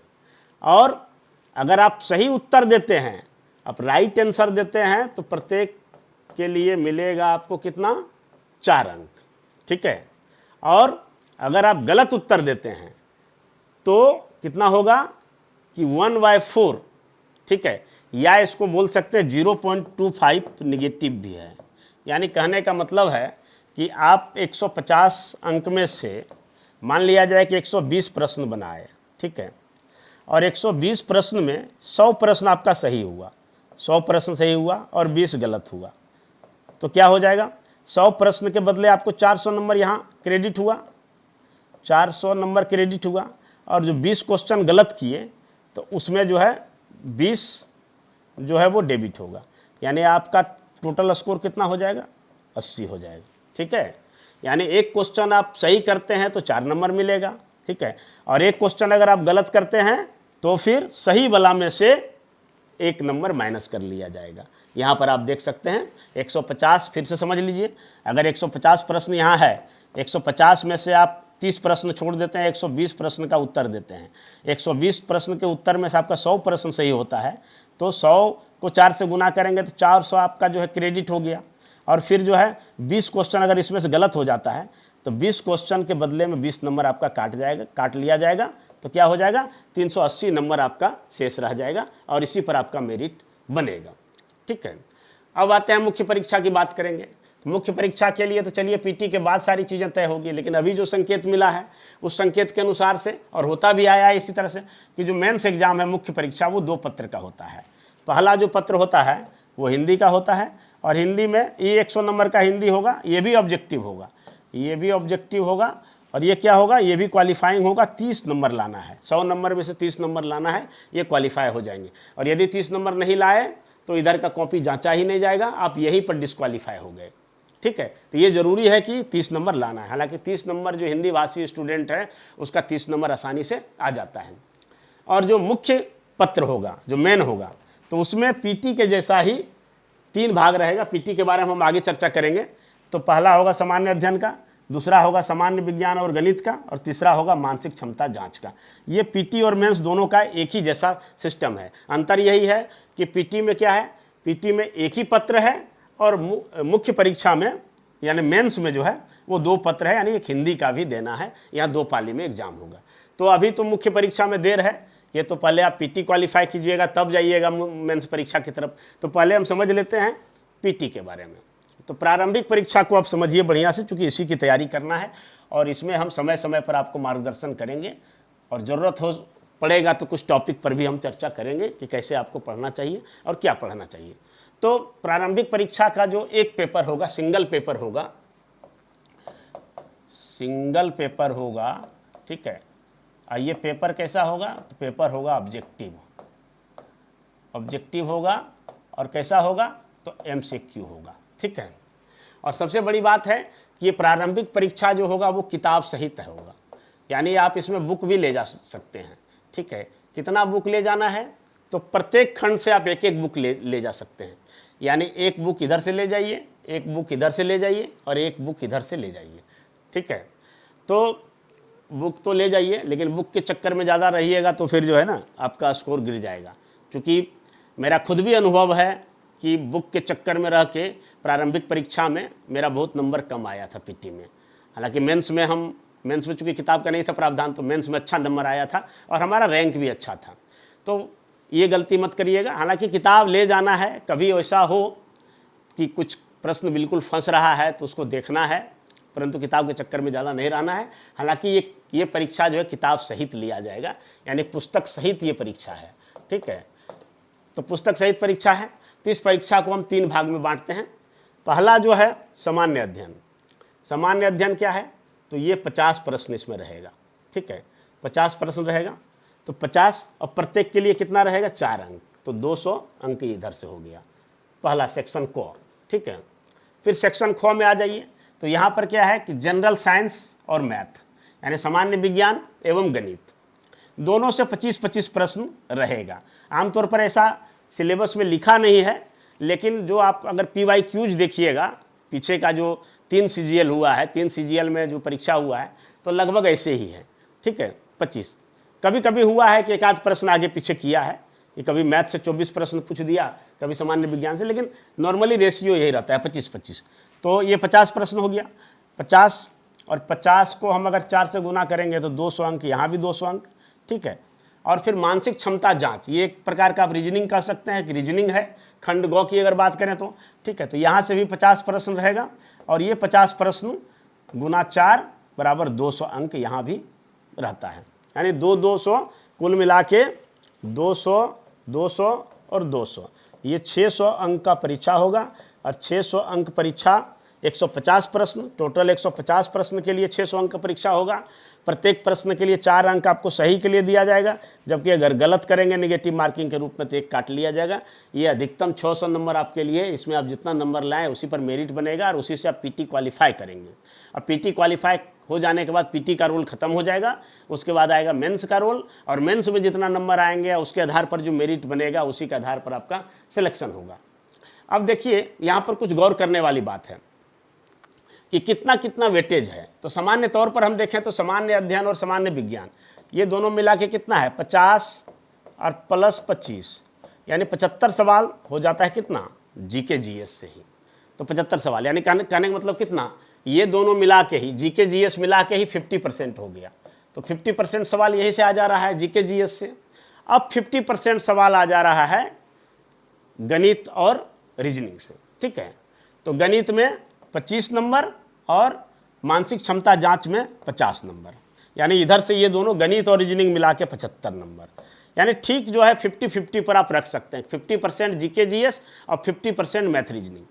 और अगर आप सही उत्तर देते हैं, आप राइट आंसर देते हैं, तो प्रत्येक के लिए मिलेगा आपको कितना, 4 अंक। ठीक है, और अगर आप गलत उत्तर देते हैं तो कितना होगा कि 1/4। ठीक है, या इसको बोल सकते हैं 0.25 निगेटिव भी है। यानी कहने का मतलब है कि आप 150 अंक में से मान लिया जाए कि 120 प्रश्न बनाए, ठीक है, और 120 प्रश्न में 100 प्रश्न आपका सही हुआ, 100 प्रश्न सही हुआ और 20 गलत हुआ, तो क्या हो जाएगा, 100 प्रश्न के बदले आपको 400 नंबर यहाँ क्रेडिट हुआ, 400 नंबर क्रेडिट हुआ, और जो 20 क्वेश्चन गलत किए तो उसमें जो है 20 जो है वो डेबिट होगा, यानी आपका टोटल स्कोर कितना हो जाएगा, 80 हो जाएगा। ठीक है, यानी एक क्वेश्चन आप सही करते हैं तो 4 नंबर मिलेगा। ठीक है, और एक क्वेश्चन अगर आप गलत करते हैं तो फिर सही वाला में से 1 नंबर माइनस कर लिया जाएगा। यहाँ पर आप देख सकते हैं 150, फिर से समझ लीजिए, अगर 150 प्रश्न यहाँ है, 150 में से आप 30 प्रश्न छोड़ देते हैं, 120 प्रश्न का उत्तर देते हैं, 120 प्रश्न के उत्तर में से आपका 100 प्रश्न सही होता है, तो 100 को 4 से गुना करेंगे तो 400 आपका जो है क्रेडिट हो गया। और फिर जो है 20 क्वेश्चन अगर इसमें से गलत हो जाता है तो 20 क्वेश्चन के बदले में 20 नंबर आपका काट लिया जाएगा। तो क्या हो जाएगा, 380 नंबर आपका शेष रह जाएगा और इसी पर आपका मेरिट बनेगा। ठीक है, अब आते हैं मुख्य परीक्षा की बात करेंगे। मुख्य परीक्षा के लिए तो चलिए पीटी के बाद सारी चीज़ें तय होगी, लेकिन अभी जो संकेत मिला है उस संकेत के अनुसार से, और होता भी आया है इसी तरह से, कि जो मेंस एग्जाम है मुख्य परीक्षा वो 2 पत्र का होता है। पहला जो पत्र होता है वो हिंदी का होता है, और हिंदी में ये 100 नंबर का हिंदी होगा, ये भी ऑब्जेक्टिव होगा, ये भी ऑब्जेक्टिव होगा, और ये क्या होगा, ये भी क्वालिफाइंग होगा। 30 नंबर लाना है, 100 नंबर में से 30 नंबर लाना है, ये क्वालिफाई हो जाएंगे। और यदि 30 नंबर नहीं लाए तो इधर का कॉपी जांचा ही नहीं जाएगा, आप यहीं पर डिस्क्वालीफाई हो गए। ठीक है, तो ये जरूरी है कि 30 नंबर लाना है। हालांकि 30 नंबर जो हिंदी भाषी स्टूडेंट है उसका 30 नंबर आसानी से आ जाता है। और जो मुख्य पत्र होगा, जो मेन होगा, तो उसमें पीटी के जैसा ही 3 भाग रहेगा। पीटी के बारे में हम आगे चर्चा करेंगे। तो पहला होगा सामान्य अध्ययन का, दूसरा होगा सामान्य विज्ञान और गणित का, और तीसरा होगा मानसिक क्षमता जांच का। ये पीटी और मेंस दोनों का एक ही जैसा सिस्टम है। अंतर यही है कि पीटी में क्या है, पीटी में एक ही पत्र है, और मुख्य परीक्षा में यानी मेंस में जो है वो 2 पत्र है, यानी एक हिंदी का भी देना है। यहाँ 2 पाली में एग्जाम होगा। तो अभी तो मुख्य परीक्षा में देर है, ये तो पहले आप पीटी क्वालिफाई कीजिएगा तब जाइएगा मेंस परीक्षा की तरफ। तो पहले हम समझ लेते हैं पीटी के बारे में। तो प्रारंभिक परीक्षा को आप समझिए बढ़िया से, क्योंकि इसी की तैयारी करना है, और इसमें हम समय समय पर आपको मार्गदर्शन करेंगे, और ज़रूरत हो पड़ेगा तो कुछ टॉपिक पर भी हम चर्चा करेंगे कि कैसे आपको पढ़ना चाहिए और क्या पढ़ना चाहिए। तो प्रारंभिक परीक्षा का जो एक पेपर होगा, सिंगल पेपर होगा, सिंगल पेपर होगा। ठीक है, और ये पेपर कैसा होगा, तो पेपर होगा ऑब्जेक्टिव, ऑब्जेक्टिव होगा, और कैसा होगा, तो एमसीक्यू होगा। ठीक है, और सबसे बड़ी बात है कि ये प्रारंभिक परीक्षा जो होगा वो किताब सहित होगा, यानी आप इसमें बुक भी ले जा सकते हैं। ठीक है, कितना बुक ले जाना है, तो प्रत्येक खंड से आप एक एक बुक ले जा सकते हैं, यानी एक बुक इधर से ले जाइए, एक बुक इधर से ले जाइए, और एक बुक इधर से ले जाइए। ठीक है, तो बुक तो ले जाइए, लेकिन बुक के चक्कर में ज़्यादा रहिएगा तो फिर जो है ना आपका स्कोर गिर जाएगा। क्योंकि मेरा खुद भी अनुभव है कि बुक के चक्कर में रह के प्रारंभिक परीक्षा में मेरा बहुत नंबर कम आया था पीटी में। हालांकि मेंस में चूँकि किताब का नहीं था प्रावधान, तो मेंस में अच्छा नंबर आया था और हमारा रैंक भी अच्छा था। तो ये गलती मत करिएगा। हालांकि किताब ले जाना है, कभी ऐसा हो कि कुछ प्रश्न बिल्कुल फंस रहा है तो उसको देखना है, परंतु किताब के चक्कर में ज़्यादा नहीं रहना है। हालांकि ये परीक्षा जो है किताब सहित लिया जाएगा, यानी पुस्तक सहित ये परीक्षा है। ठीक है, तो पुस्तक सहित परीक्षा है। तो इस परीक्षा को हम 3 भाग में बांटते हैं। पहला जो है सामान्य अध्ययन। सामान्य अध्ययन क्या है, तो ये 50 प्रश्न इसमें रहेगा। ठीक है, 50 प्रश्न रहेगा, तो 50, और प्रत्येक के लिए कितना रहेगा, 4 अंक, तो 200 अंक इधर से हो गया पहला सेक्शन को। ठीक है, फिर सेक्शन ख में आ जाइए। तो यहाँ पर क्या है कि जनरल साइंस और मैथ, यानी सामान्य विज्ञान एवं गणित, दोनों से 25-25 प्रश्न रहेगा। आमतौर पर ऐसा सिलेबस में लिखा नहीं है, लेकिन जो आप अगर PYQs देखिएगा, पीछे का जो 3 CGL हुआ है, 3 CGL में जो परीक्षा हुआ है, तो लगभग ऐसे ही है। ठीक है, 25। कभी कभी हुआ है कि एक आध प्रश्न आगे पीछे किया है, कि कभी मैथ से 24 प्रश्न पूछ दिया, कभी सामान्य विज्ञान से, लेकिन नॉर्मली रेशियो यही रहता है 25-25। तो ये 50 प्रश्न हो गया, 50, और 50 को हम अगर 4 से गुना करेंगे तो 200 अंक, यहाँ भी 200 अंक। ठीक है, और फिर मानसिक क्षमता जांच, ये एक प्रकार का आप रीजनिंग कह सकते हैं कि रीजनिंग है, खंड गौ की अगर बात करें तो। ठीक है, तो यहाँ से भी 50 प्रश्न रहेगा, और ये 50 प्रश्न गुना 4 बराबर 200 अंक यहाँ भी रहता है, यानी 200 कुल मिला के 200, 200 और 200, ये 600 अंक का परीक्षा होगा। और 600 अंक परीक्षा, 150 प्रश्न, टोटल 150 प्रश्न के लिए 600 अंक का परीक्षा होगा। प्रत्येक प्रश्न के लिए 4 अंक आपको सही के लिए दिया जाएगा, जबकि अगर गलत करेंगे नेगेटिव मार्किंग के रूप में तो 1 काट लिया जाएगा। ये अधिकतम 600 नंबर आपके लिए, इसमें आप जितना नंबर लाएं उसी पर मेरिट बनेगा, और उसी से आप पीटी क्वालिफाई करेंगे। और पीटी क्वालिफाई हो जाने के बाद पीटी का रोल खत्म हो जाएगा, उसके बाद आएगा मेंस का रोल, और मेंस में जितना नंबर आएंगे उसके आधार पर जो मेरिट बनेगा उसी के आधार पर आपका सिलेक्शन होगा। अब देखिए यहाँ पर कुछ गौर करने वाली बात है कि कितना कितना वेटेज है। तो सामान्य तौर पर हम देखें तो सामान्य अध्ययन और सामान्य विज्ञान ये दोनों मिला के कितना है, 50 और प्लस 25, यानी 75 सवाल हो जाता है कितना, जीके जीएस से ही। तो 75 सवाल यानी कहने का मतलब कितना, ये दोनों मिला के ही, जीके जीएस मिला के ही 50% हो गया। तो 50% सवाल यहीं से आ जा रहा है जीके जीएस से। अब 50% सवाल आ जा रहा है गणित और रीजनिंग से, ठीक है। तो गणित में 25 नंबर और मानसिक क्षमता जांच में 50 नंबर, यानी इधर से ये दोनों गणित और रीजनिंग मिला के 75 नंबर, यानी ठीक जो है 50-50 पर आप रख सकते हैं, 50% जीके जीएस और 50% मैथ रीजनिंग।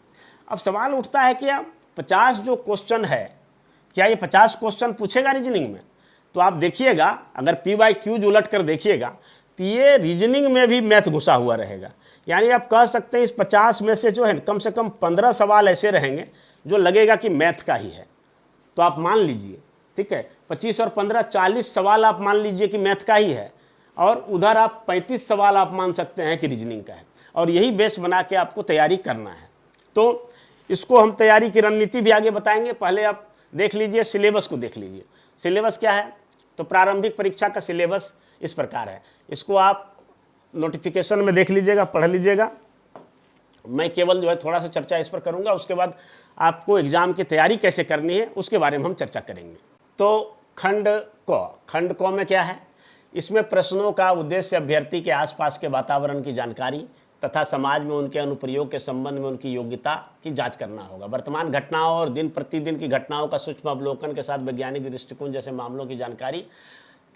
अब सवाल उठता है कि अब 50 जो क्वेश्चन है, क्या ये 50 क्वेश्चन पूछेगा रीजनिंग में? तो आप देखिएगा, अगर PYQ उलट कर देखिएगा तो ये रीजनिंग में भी मैथ घुसा हुआ रहेगा। यानी आप कह सकते हैं इस 50 में से जो है कम से कम 15 सवाल ऐसे रहेंगे जो लगेगा कि मैथ का ही है। तो आप मान लीजिए, ठीक है, 25 और 15 40 सवाल आप मान लीजिए कि मैथ का ही है, और उधर आप 35 सवाल आप मान सकते हैं कि रीजनिंग का है, और यही बेस बना के आपको तैयारी करना है। तो इसको हम तैयारी की रणनीति भी आगे बताएंगे। पहले आप देख लीजिए, सिलेबस को देख लीजिए। सिलेबस क्या है? तो प्रारंभिक परीक्षा का सिलेबस इस प्रकार है, इसको आप नोटिफिकेशन में देख लीजिएगा, पढ़ लीजिएगा। मैं केवल जो है थोड़ा सा चर्चा इस पर करूंगा, उसके बाद आपको एग्जाम की तैयारी कैसे करनी है उसके बारे में हम चर्चा करेंगे। तो खंड क में क्या है? इसमें प्रश्नों का उद्देश्य अभ्यर्थी के आसपास के वातावरण की जानकारी तथा समाज में उनके अनुप्रयोग के संबंध में उनकी योग्यता की जांच करना होगा। वर्तमान घटनाओं और दिन प्रतिदिन की घटनाओं का सूक्ष्म अवलोकन के साथ वैज्ञानिक दृष्टिकोण जैसे मामलों की जानकारी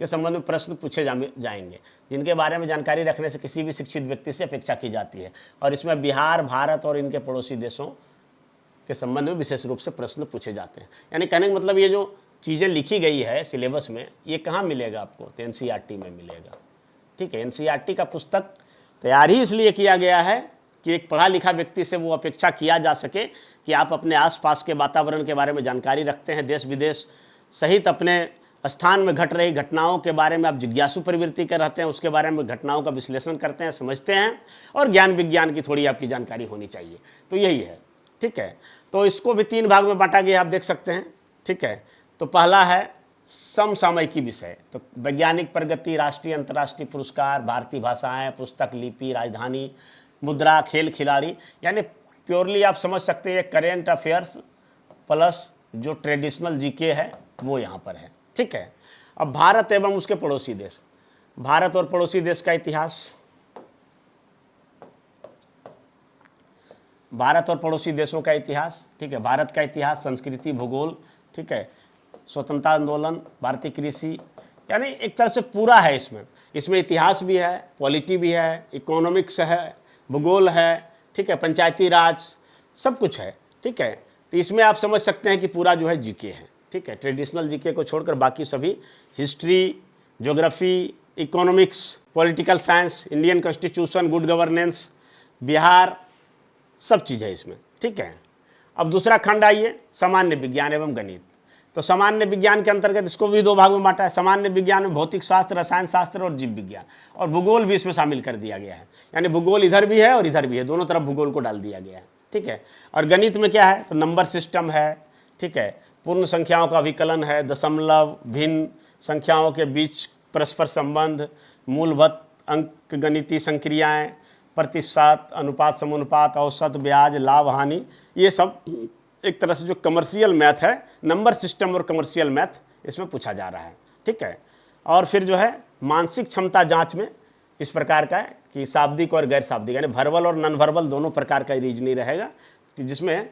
के संबंध में प्रश्न पूछे जाएंगे, जिनके बारे में जानकारी रखने से किसी भी शिक्षित व्यक्ति से अपेक्षा की जाती है। और इसमें बिहार, भारत और इनके पड़ोसी देशों के संबंध में विशेष रूप से प्रश्न पूछे जाते हैं। यानी कहने का मतलब ये जो चीज़ें लिखी गई है सिलेबस में, ये कहाँ मिलेगा आपको? तो NCERT में मिलेगा, ठीक है। NCERT का पुस्तक तैयार ही इसलिए किया गया है कि एक पढ़ा लिखा व्यक्ति से वो अपेक्षा किया जा सके कि आप अपने आसपास के वातावरण के बारे में जानकारी रखते हैं, देश विदेश सहित अपने स्थान में घट रही घटनाओं के बारे में आप जिज्ञासु प्रवृत्ति के रहते हैं, उसके बारे में घटनाओं का विश्लेषण करते हैं, समझते हैं, और ज्ञान विज्ञान की थोड़ी आपकी जानकारी होनी चाहिए। तो यही है, ठीक है। तो इसको भी 3 भाग में बांटा गया, आप देख सकते हैं, ठीक है। तो पहला है समसामयिकी विषय, तो वैज्ञानिक प्रगति, राष्ट्रीय अंतर्राष्ट्रीय पुरस्कार, भारतीय भाषाएं, पुस्तक, लिपि, राजधानी, मुद्रा, खेल खिलाड़ी, यानी प्योरली आप समझ सकते हैं करेंट अफेयर्स प्लस जो ट्रेडिशनल जीके है वो यहाँ पर है, ठीक है। अब भारत एवं उसके पड़ोसी देश, भारत और पड़ोसी देश का इतिहास, भारत और पड़ोसी देशों का इतिहास, ठीक है। भारत का इतिहास, संस्कृति, भूगोल, ठीक है, स्वतंत्रता आंदोलन, भारतीय कृषि, यानी एक तरह से पूरा है इसमें इतिहास भी है, पॉलिटी भी है, इकोनॉमिक्स है, भूगोल है, ठीक है, पंचायती राज, सब कुछ है, ठीक है। तो इसमें आप समझ सकते हैं कि पूरा जो है जीके है, ठीक है। ट्रेडिशनल जीके को छोड़कर बाकी सभी history, geography, economics, political science, Indian constitution, good governance, Bihar, सब चीज़ है इसमें, ठीक है। अब दूसरा खंड आइए, सामान्य विज्ञान एवं गणित। तो सामान्य विज्ञान के अंतर्गत इसको भी 2 भाग में बांटा है। सामान्य विज्ञान में भौतिक शास्त्र, रसायन शास्त्र और जीव विज्ञान, और भूगोल भी इसमें शामिल कर दिया गया है। यानी भूगोल इधर भी है और इधर भी है, दोनों तरफ भूगोल को डाल दिया गया है, ठीक है। और गणित में क्या है? तो नंबर सिस्टम है, ठीक है, पूर्ण संख्याओं का विकलन है, दशमलव, भिन्न संख्याओं के बीच परस्पर संबंध, मूलभूत अंक गणितीय संक्रियाएँ, प्रतिशत, अनुपात, समानुपात, औसत, ब्याज, लाभ, हानि, ये सब एक तरह से जो कमर्शियल मैथ है, नंबर सिस्टम और कमर्शियल मैथ इसमें पूछा जा रहा है, ठीक है। और फिर जो है मानसिक क्षमता जांच में इस प्रकार का है कि शाब्दिक और गैर शाब्दिक, यानी वर्बल और नॉन वर्बल दोनों प्रकार का रीजनिंग रहेगा, जिसमें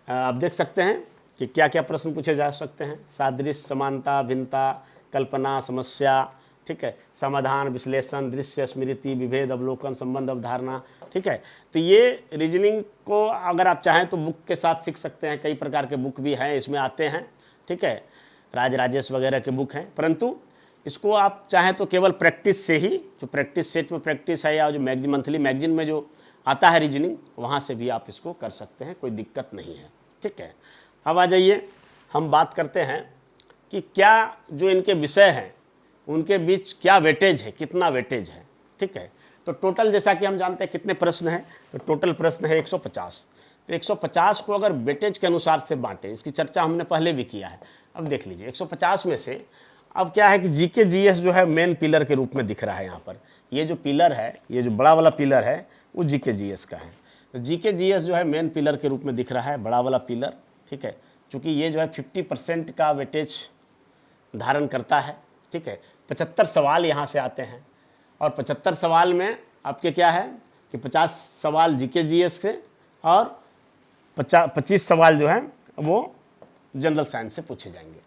आप देख सकते हैं कि क्या क्या प्रश्न पूछे जा सकते हैं। सादृश्य, समानता, भिन्नता, कल्पना, समस्या, ठीक है, समाधान, विश्लेषण, दृश्य, स्मृति, विभेद, अवलोकन, संबंध, अवधारणा, ठीक है। तो ये रीजनिंग को अगर आप चाहें तो बुक के साथ सीख सकते हैं, कई प्रकार के बुक भी हैं इसमें आते हैं, ठीक है, राजेश वगैरह के बुक हैं। परंतु इसको आप चाहें तो केवल प्रैक्टिस से ही, जो प्रैक्टिस सेट में प्रैक्टिस है या जो मंथली मैगजीन में जो आता है रीजनिंग, वहाँ से भी आप इसको कर सकते हैं, कोई दिक्कत नहीं है, ठीक है। अब आ जाइए, हम बात करते हैं कि क्या जो इनके विषय हैं उनके बीच क्या वेटेज है, कितना वेटेज है, ठीक है। तो टोटल जैसा कि हम जानते हैं कितने प्रश्न हैं, तो टोटल प्रश्न है 150। तो 150 को अगर वेटेज के अनुसार से बांटें, इसकी चर्चा हमने पहले भी किया है। अब देख लीजिए, 150 में से अब क्या है कि जीके जीएस जो है मेन पिलर के रूप में दिख रहा है यहाँ पर। ये जो पिलर है, ये जो बड़ा वाला पिलर है वो जीके जीएस का है। तो जीके जीएस जो है मेन पिलर के रूप में दिख रहा है, बड़ा वाला पिलर, ठीक है। चूँकि ये जो है 50% का वेटेज धारण करता है, ठीक है। 75 सवाल यहाँ से आते हैं और 75 सवाल में आपके क्या है कि 50 सवाल जीके जीएस से और 25 सवाल जो है वो जनरल साइंस से पूछे जाएंगे।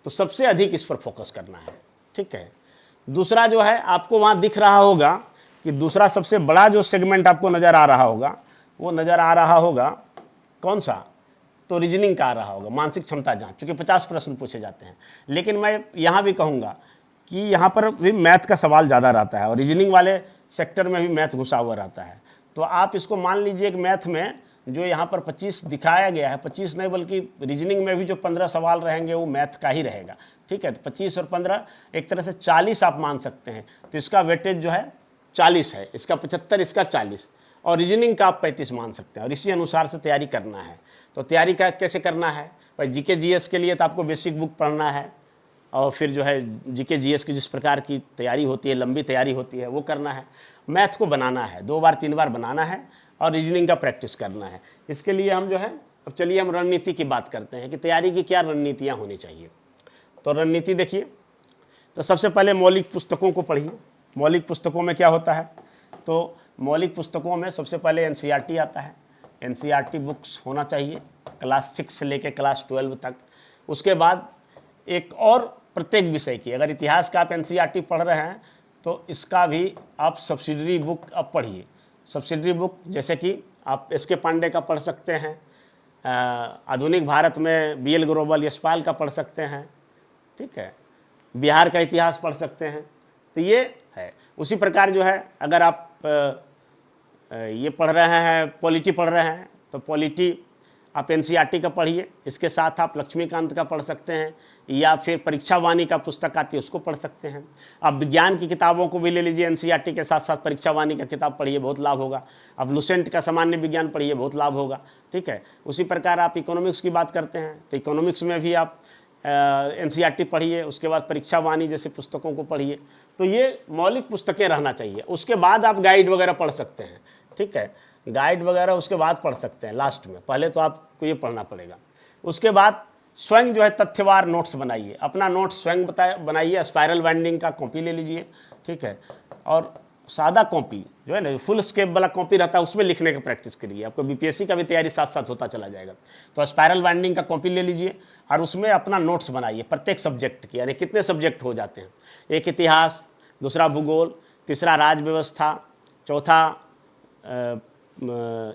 तो सबसे अधिक इस पर फोकस करना है, ठीक है। दूसरा जो है आपको वहाँ दिख रहा होगा कि दूसरा सबसे बड़ा जो सेगमेंट आपको नज़र आ रहा होगा वो नज़र आ रहा होगा कौन सा, तो रीजनिंग का आ रहा होगा, मानसिक क्षमता जांच, चूँकि 50 प्रश्न पूछे जाते हैं। लेकिन मैं यहाँ भी कहूँगा कि यहाँ पर भी मैथ का सवाल ज़्यादा रहता है और रीजनिंग वाले सेक्टर में भी मैथ घुसा हुआ रहता है। तो आप इसको मान लीजिए कि मैथ में जो यहाँ पर 25 दिखाया गया है, 25 नहीं बल्कि रीजनिंग में भी जो 15 सवाल रहेंगे वो मैथ का ही रहेगा, ठीक है। तो 25 और 15 एक तरह से 40 आप मान सकते हैं। तो इसका वेटेज जो है 40 है, इसका 75, इसका 40, और रीजनिंग का आप 35 मान सकते हैं। और इसी अनुसार से तैयारी करना है। तो तैयारी का कैसे करना है भाई, जीके जीएस के लिए तो आपको बेसिक बुक पढ़ना है और फिर जो है जीके जीएस की जिस प्रकार की तैयारी होती है, लंबी तैयारी होती है, वो करना है। मैथ को बनाना है, 2 बार 3 बार बनाना है और रीजनिंग का प्रैक्टिस करना है। इसके लिए हम जो है, अब चलिए हम रणनीति की बात करते हैं कि तैयारी की क्या रणनीतियाँ होनी चाहिए। तो रणनीति देखिए, तो सबसे पहले मौलिक पुस्तकों को पढ़िए। मौलिक पुस्तकों में क्या होता है, तो मौलिक पुस्तकों में सबसे पहले एनसीईआरटी आता है। एनसीईआरटी बुक्स होना चाहिए क्लास 6 से लेकर क्लास 12 तक। उसके बाद एक और प्रत्येक विषय की, अगर इतिहास का आप एनसीईआरटी पढ़ रहे हैं तो इसका भी आप सब्सिडरी बुक आप पढ़िए। सब्सिडरी बुक जैसे कि आप एस के पांडे का पढ़ सकते हैं, आधुनिक भारत में बीएल ग्रोवल, यशपाल का पढ़ सकते हैं, ठीक है। बिहार का इतिहास पढ़ सकते हैं। तो ये है। उसी प्रकार जो है अगर आप ये पढ़ रहे हैं, पॉलिटी पढ़ रहे हैं, तो पॉलिटी आप एनसीईआरटी का पढ़िए। इसके साथ आप लक्ष्मीकांत का पढ़ सकते हैं या फिर परीक्षा वाणी का पुस्तक आती है उसको पढ़ सकते हैं। आप विज्ञान की किताबों को भी ले लीजिए, एनसीईआरटी के साथ साथ परीक्षा वाणी का किताब पढ़िए, बहुत लाभ होगा। आप लुसेंट का सामान्य विज्ञान पढ़िए, बहुत लाभ होगा, ठीक है। उसी प्रकार आप इकोनॉमिक्स की बात करते हैं तो इकोनॉमिक्स में भी आप एनसीईआरटी पढ़िए, उसके बाद परीक्षा वाणी जैसे पुस्तकों को पढ़िए। तो ये मौलिक पुस्तकें रहना चाहिए। उसके बाद आप गाइड वगैरह पढ़ सकते हैं, ठीक है। गाइड वगैरह उसके बाद पढ़ सकते हैं लास्ट में, पहले तो आपको ये पढ़ना पड़ेगा। उसके बाद स्वयं जो है तथ्यवार नोट्स बनाइए, अपना नोट्स स्वयं बनाइए। स्पाइरल बाइंडिंग का कॉपी ले लीजिए, ठीक है। और सादा कॉपी जो है ना, फुल स्केप वाला कॉपी रहता है उसमें लिखने का प्रैक्टिस करिए, आपको बीपीएससी का भी तैयारी साथ साथ होता चला जाएगा। तो स्पाइरल बाइंडिंग का कॉपी ले लीजिए और उसमें अपना नोट्स बनाइए प्रत्येक सब्जेक्ट की, यानी कितने सब्जेक्ट हो जाते हैं, एक इतिहास, दूसरा भूगोल, तीसरा राज व्यवस्था, चौथा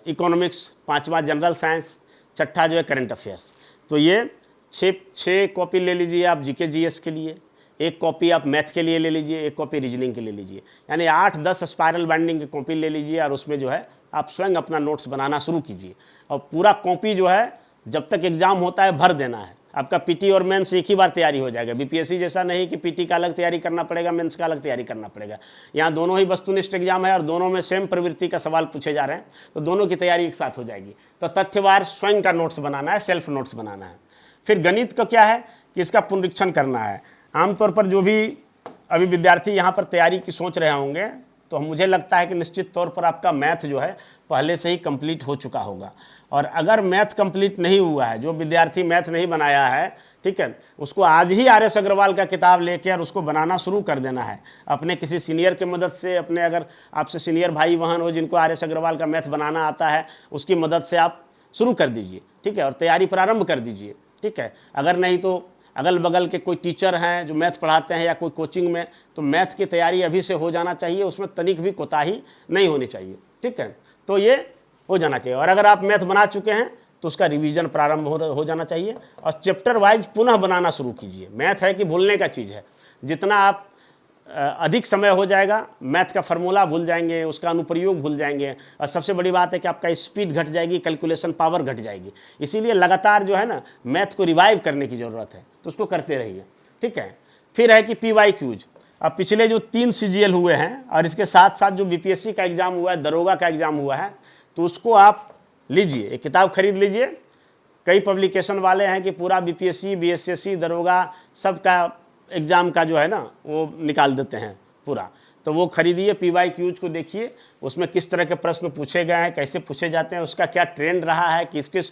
इकोनॉमिक्स, पांचवा जनरल साइंस, छठा जो है करंट अफेयर्स। तो ये छः कॉपी ले लीजिए आप जीके जीएस के लिए, एक कॉपी आप मैथ के लिए ले लीजिए, एक कॉपी रीजनिंग के लिए लीजिए, यानी 8-10 स्पाइरल बाइंडिंग की कॉपी ले लीजिए और उसमें जो है आप स्वयं अपना नोट्स बनाना शुरू कीजिए। और पूरा कॉपी जो है जब तक एग्जाम होता है भर देना है। आपका पीटी और मेंस एक ही बार तैयारी हो जाएगा। बीपीएससी जैसा नहीं कि पीटी का अलग तैयारी करना पड़ेगा, मेंस का अलग तैयारी करना पड़ेगा। यहाँ दोनों ही वस्तुनिष्ठ एग्जाम है और दोनों में सेम प्रवृत्ति का सवाल पूछे जा रहे हैं, तो दोनों की तैयारी एक साथ हो जाएगी। तो तथ्यवार स्वयं का नोट्स बनाना है, सेल्फ नोट्स बनाना है। फिर गणित का क्या है कि इसका पुनरीक्षण करना है। आमतौर पर जो भी अभी विद्यार्थी यहाँ पर तैयारी की सोच रहे होंगे, तो मुझे लगता है कि निश्चित तौर पर आपका मैथ जो है पहले से ही कंप्लीट हो चुका होगा। और अगर मैथ कंप्लीट नहीं हुआ है, जो विद्यार्थी मैथ नहीं बनाया है, ठीक है, उसको आज ही आर एस अग्रवाल का किताब लेके और उसको बनाना शुरू कर देना है अपने किसी सीनियर की मदद से। अपने अगर आपसे सीनियर भाई बहन हो जिनको आर एस अग्रवाल का मैथ बनाना आता है, उसकी मदद से आप शुरू कर दीजिए, ठीक है, और तैयारी प्रारंभ कर दीजिए, ठीक है। अगर नहीं तो अगल बगल के कोई टीचर हैं जो मैथ पढ़ाते हैं या कोई कोचिंग में, तो मैथ की तैयारी अभी से हो जाना चाहिए, उसमें तनिक भी कोताही नहीं होनी चाहिए, ठीक है। तो ये हो जाना चाहिए। और अगर आप मैथ बना चुके हैं तो उसका रिवीजन प्रारंभ हो जाना चाहिए और चैप्टर वाइज पुनः बनाना शुरू कीजिए। मैथ है कि भूलने का चीज़ है, जितना आप अधिक समय हो जाएगा मैथ का फार्मूला भूल जाएंगे, उसका अनुप्रयोग भूल जाएंगे, और सबसे बड़ी बात है कि आपका स्पीड घट जाएगी, कैलकुलेशन पावर घट जाएगी। इसीलिए लगातार जो है ना मैथ को रिवाइव करने की ज़रूरत है, तो उसको करते रहिए, ठीक है। फिर है कि PYQs। अब पिछले जो 3 CGL हुए हैं और इसके साथ साथ जो BPSC का एग्ज़ाम हुआ है, दरोगा का एग्ज़ाम हुआ है, तो उसको आप लीजिए, एक किताब खरीद लीजिए। कई पब्लिकेशन वाले हैं कि पूरा BPSC, BSSC, दरोगा सबका एग्ज़ाम का जो है ना वो निकाल देते हैं पूरा। तो वो खरीदिए, PYQs को देखिए, उसमें किस तरह के प्रश्न पूछे गए हैं, कैसे पूछे जाते हैं, उसका क्या ट्रेंड रहा है, किस किस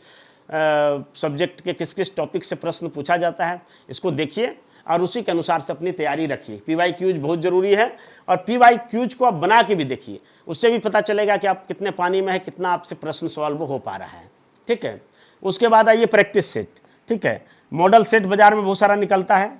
सब्जेक्ट के किस किस टॉपिक से प्रश्न पूछा जाता है, इसको देखिए और उसी के अनुसार से अपनी तैयारी रखिए। PYQs बहुत ज़रूरी है और PYQs को आप बना के भी देखिए, उससे भी पता चलेगा कि आप कितने पानी में है, कितना आपसे प्रश्न सॉल्व हो पा रहा है। ठीक है, उसके बाद आइए प्रैक्टिस सेट। ठीक है, मॉडल सेट बाज़ार में बहुत सारा निकलता है,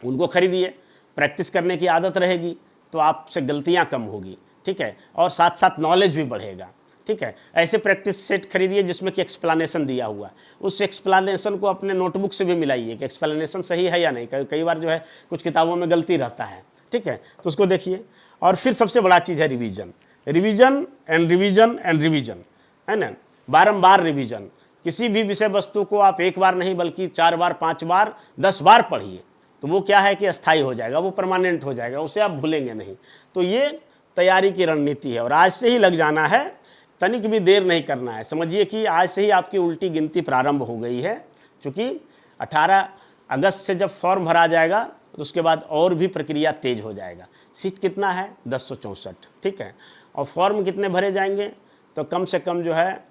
उनको खरीदिए, प्रैक्टिस करने की आदत रहेगी तो आपसे गलतियां कम होगी। ठीक है, और साथ साथ नॉलेज भी बढ़ेगा। ठीक है, ऐसे प्रैक्टिस सेट खरीदिए जिसमें कि एक्सप्लेनेशन दिया हुआ, उस एक्सप्लेनेशन को अपने नोटबुक से भी मिलाइए कि एक्सप्लेनेशन सही है या नहीं। कई बार जो है कुछ किताबों में गलती रहता है। ठीक है, तो उसको देखिए। और फिर सबसे बड़ा चीज़ है revision, revision and revision and revision, है ना, बारंबार रिवीजन। किसी भी विषय वस्तु को आप एक बार नहीं बल्कि 4 बार, 5 बार, 10 बार पढ़िए, तो वो क्या है कि अस्थायी हो जाएगा, वो परमानेंट हो जाएगा, उसे आप भूलेंगे नहीं। तो ये तैयारी की रणनीति है और आज से ही लग जाना है, तनिक भी देर नहीं करना है। समझिए कि आज से ही आपकी उल्टी गिनती प्रारंभ हो गई है, क्योंकि 18 अगस्त से जब फॉर्म भरा जाएगा तो उसके बाद और भी प्रक्रिया तेज हो जाएगा। सीट कितना है? 1064। ठीक है, और फॉर्म कितने भरे जाएंगे? तो कम से कम जो है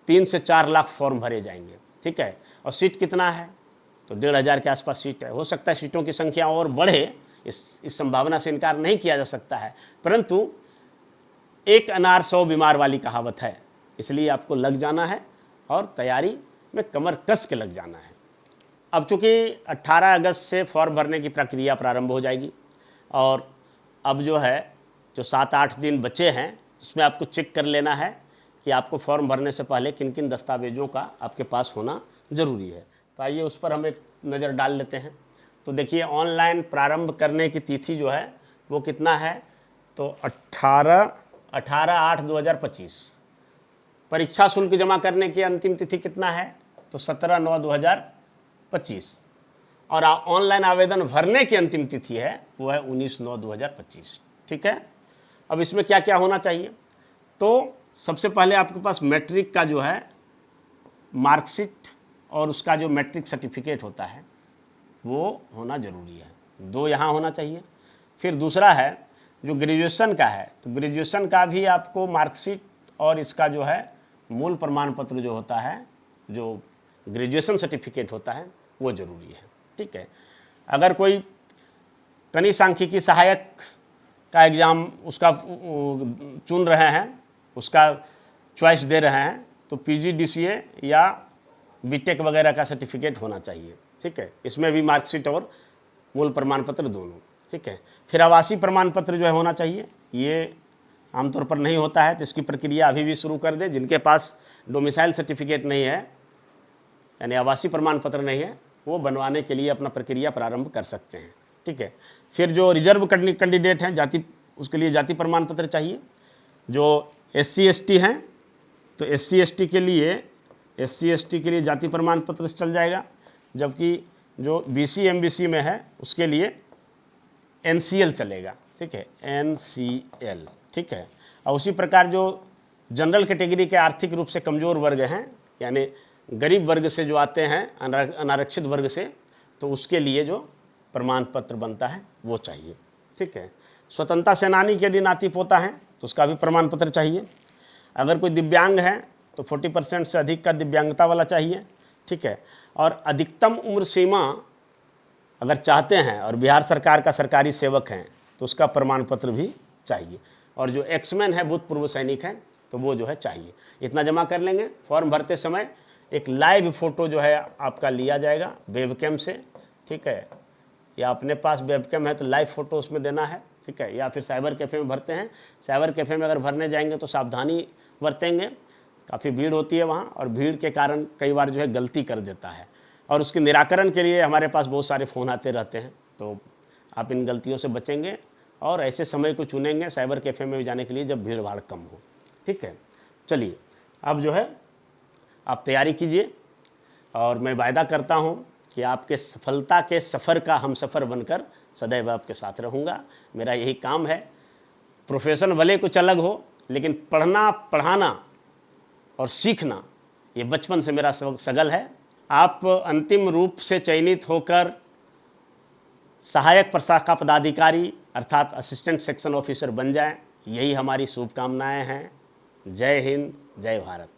3 से 4 लाख फॉर्म भरे जाएंगे। ठीक है, और सीट कितना है? तो 1,500 के आसपास सीट है। हो सकता है सीटों की संख्या और बढ़े, इस संभावना से इनकार नहीं किया जा सकता है, परंतु एक अनार 100 बीमार वाली कहावत है, इसलिए आपको लग जाना है और तैयारी में कमर कस के लग जाना है। अब चूँकि 18 अगस्त से फॉर्म भरने की प्रक्रिया प्रारंभ हो जाएगी और अब जो है जो 7-8 दिन बचे हैं उसमें आपको चेक कर लेना है कि आपको फॉर्म भरने से पहले किन किन दस्तावेज़ों का आपके पास होना ज़रूरी है। तो आइए उस पर हम एक नज़र डाल लेते हैं। तो देखिए, ऑनलाइन प्रारंभ करने की तिथि जो है वो कितना है? तो 18/8/2025। परीक्षा शुल्क जमा करने की अंतिम तिथि कितना है? तो 17/9/2025। और ऑनलाइन आवेदन भरने की अंतिम तिथि है वो है 19/9/2025। ठीक है, अब इसमें क्या क्या होना चाहिए? तो सबसे पहले आपके पास मैट्रिक का जो है मार्कशीट और उसका जो मैट्रिक सर्टिफिकेट होता है वो होना ज़रूरी है, 2 यहाँ होना चाहिए। फिर दूसरा है जो ग्रेजुएशन का है, तो ग्रेजुएशन का भी आपको मार्कशीट और इसका जो है मूल प्रमाण पत्र जो होता है, जो ग्रेजुएशन सर्टिफिकेट होता है, वो ज़रूरी है। ठीक है, अगर कोई कनिष्ठ सांख्यिकी सहायक का एग्ज़ाम उसका चुन रहे हैं, उसका चॉइस दे रहे हैं, तो PGDCA या BTech वगैरह का सर्टिफिकेट होना चाहिए। ठीक है, इसमें भी मार्कशीट और मूल प्रमाण पत्र दोनों। ठीक है, फिर आवासीय प्रमाण पत्र जो है होना चाहिए, ये आमतौर पर नहीं होता है, तो इसकी प्रक्रिया अभी भी शुरू कर दे। जिनके पास डोमिसाइल सर्टिफिकेट नहीं है, यानी आवासीय प्रमाण पत्र नहीं है, वो बनवाने के लिए अपना प्रक्रिया प्रारंभ कर सकते हैं। ठीक है, फिर जो रिजर्व कैंडिडेट हैं, जाति, उसके लिए जाति प्रमाण पत्र चाहिए। जो SC ST हैं तो SC ST के लिए जाति प्रमाण पत्र से चल जाएगा, जबकि जो BC MBC में है उसके लिए NCL चलेगा। ठीक है, NCL। ठीक है, और उसी प्रकार जो जनरल कैटेगरी के आर्थिक रूप से कमज़ोर वर्ग हैं, यानी गरीब वर्ग से जो आते हैं, अनारक्षित वर्ग से, तो उसके लिए जो प्रमाण पत्र बनता है वो चाहिए। ठीक है, स्वतंत्रता सेनानी के यदि नाती पोता है तो उसका भी प्रमाण पत्र चाहिए। अगर कोई दिव्यांग है तो 40% से अधिक का दिव्यांगता वाला चाहिए। ठीक है, और अधिकतम उम्र सीमा अगर चाहते हैं और बिहार सरकार का सरकारी सेवक हैं तो उसका प्रमाण पत्र भी चाहिए। और जो एक्समैन है, भूतपूर्व सैनिक हैं, तो वो जो है चाहिए। इतना जमा कर लेंगे। फॉर्म भरते समय एक लाइव फ़ोटो जो है आपका लिया जाएगा वेबकैम से। ठीक है, या अपने पास वेबकैम है तो लाइव फ़ोटो उसमें देना है। ठीक है, या फिर साइबर कैफ़े में भरते हैं। साइबर कैफ़े में अगर भरने जाएंगे तो सावधानी बरतेंगे, काफ़ी भीड़ होती है वहाँ, और भीड़ के कारण कई बार जो है गलती कर देता है, और उसके निराकरण के लिए हमारे पास बहुत सारे फ़ोन आते रहते हैं। तो आप इन गलतियों से बचेंगे और ऐसे समय को चुनेंगे साइबर कैफ़े में जाने के लिए जब भीड़ भाड़ कम हो। ठीक है, चलिए अब जो है आप तैयारी कीजिए, और मैं वायदा करता हूँ कि आपके सफलता के सफ़र का हम सफ़र बनकर सदैव आपके साथ रहूँगा। मेरा यही काम है। प्रोफेशन भले कुछ अलग हो, लेकिन पढ़ना, पढ़ाना और सीखना ये बचपन से मेरा सगल है। आप अंतिम रूप से चयनित होकर सहायक प्रशाखा पदाधिकारी अर्थात असिस्टेंट सेक्शन ऑफिसर बन जाएं, यही हमारी शुभकामनाएं हैं। जय हिंद, जय भारत।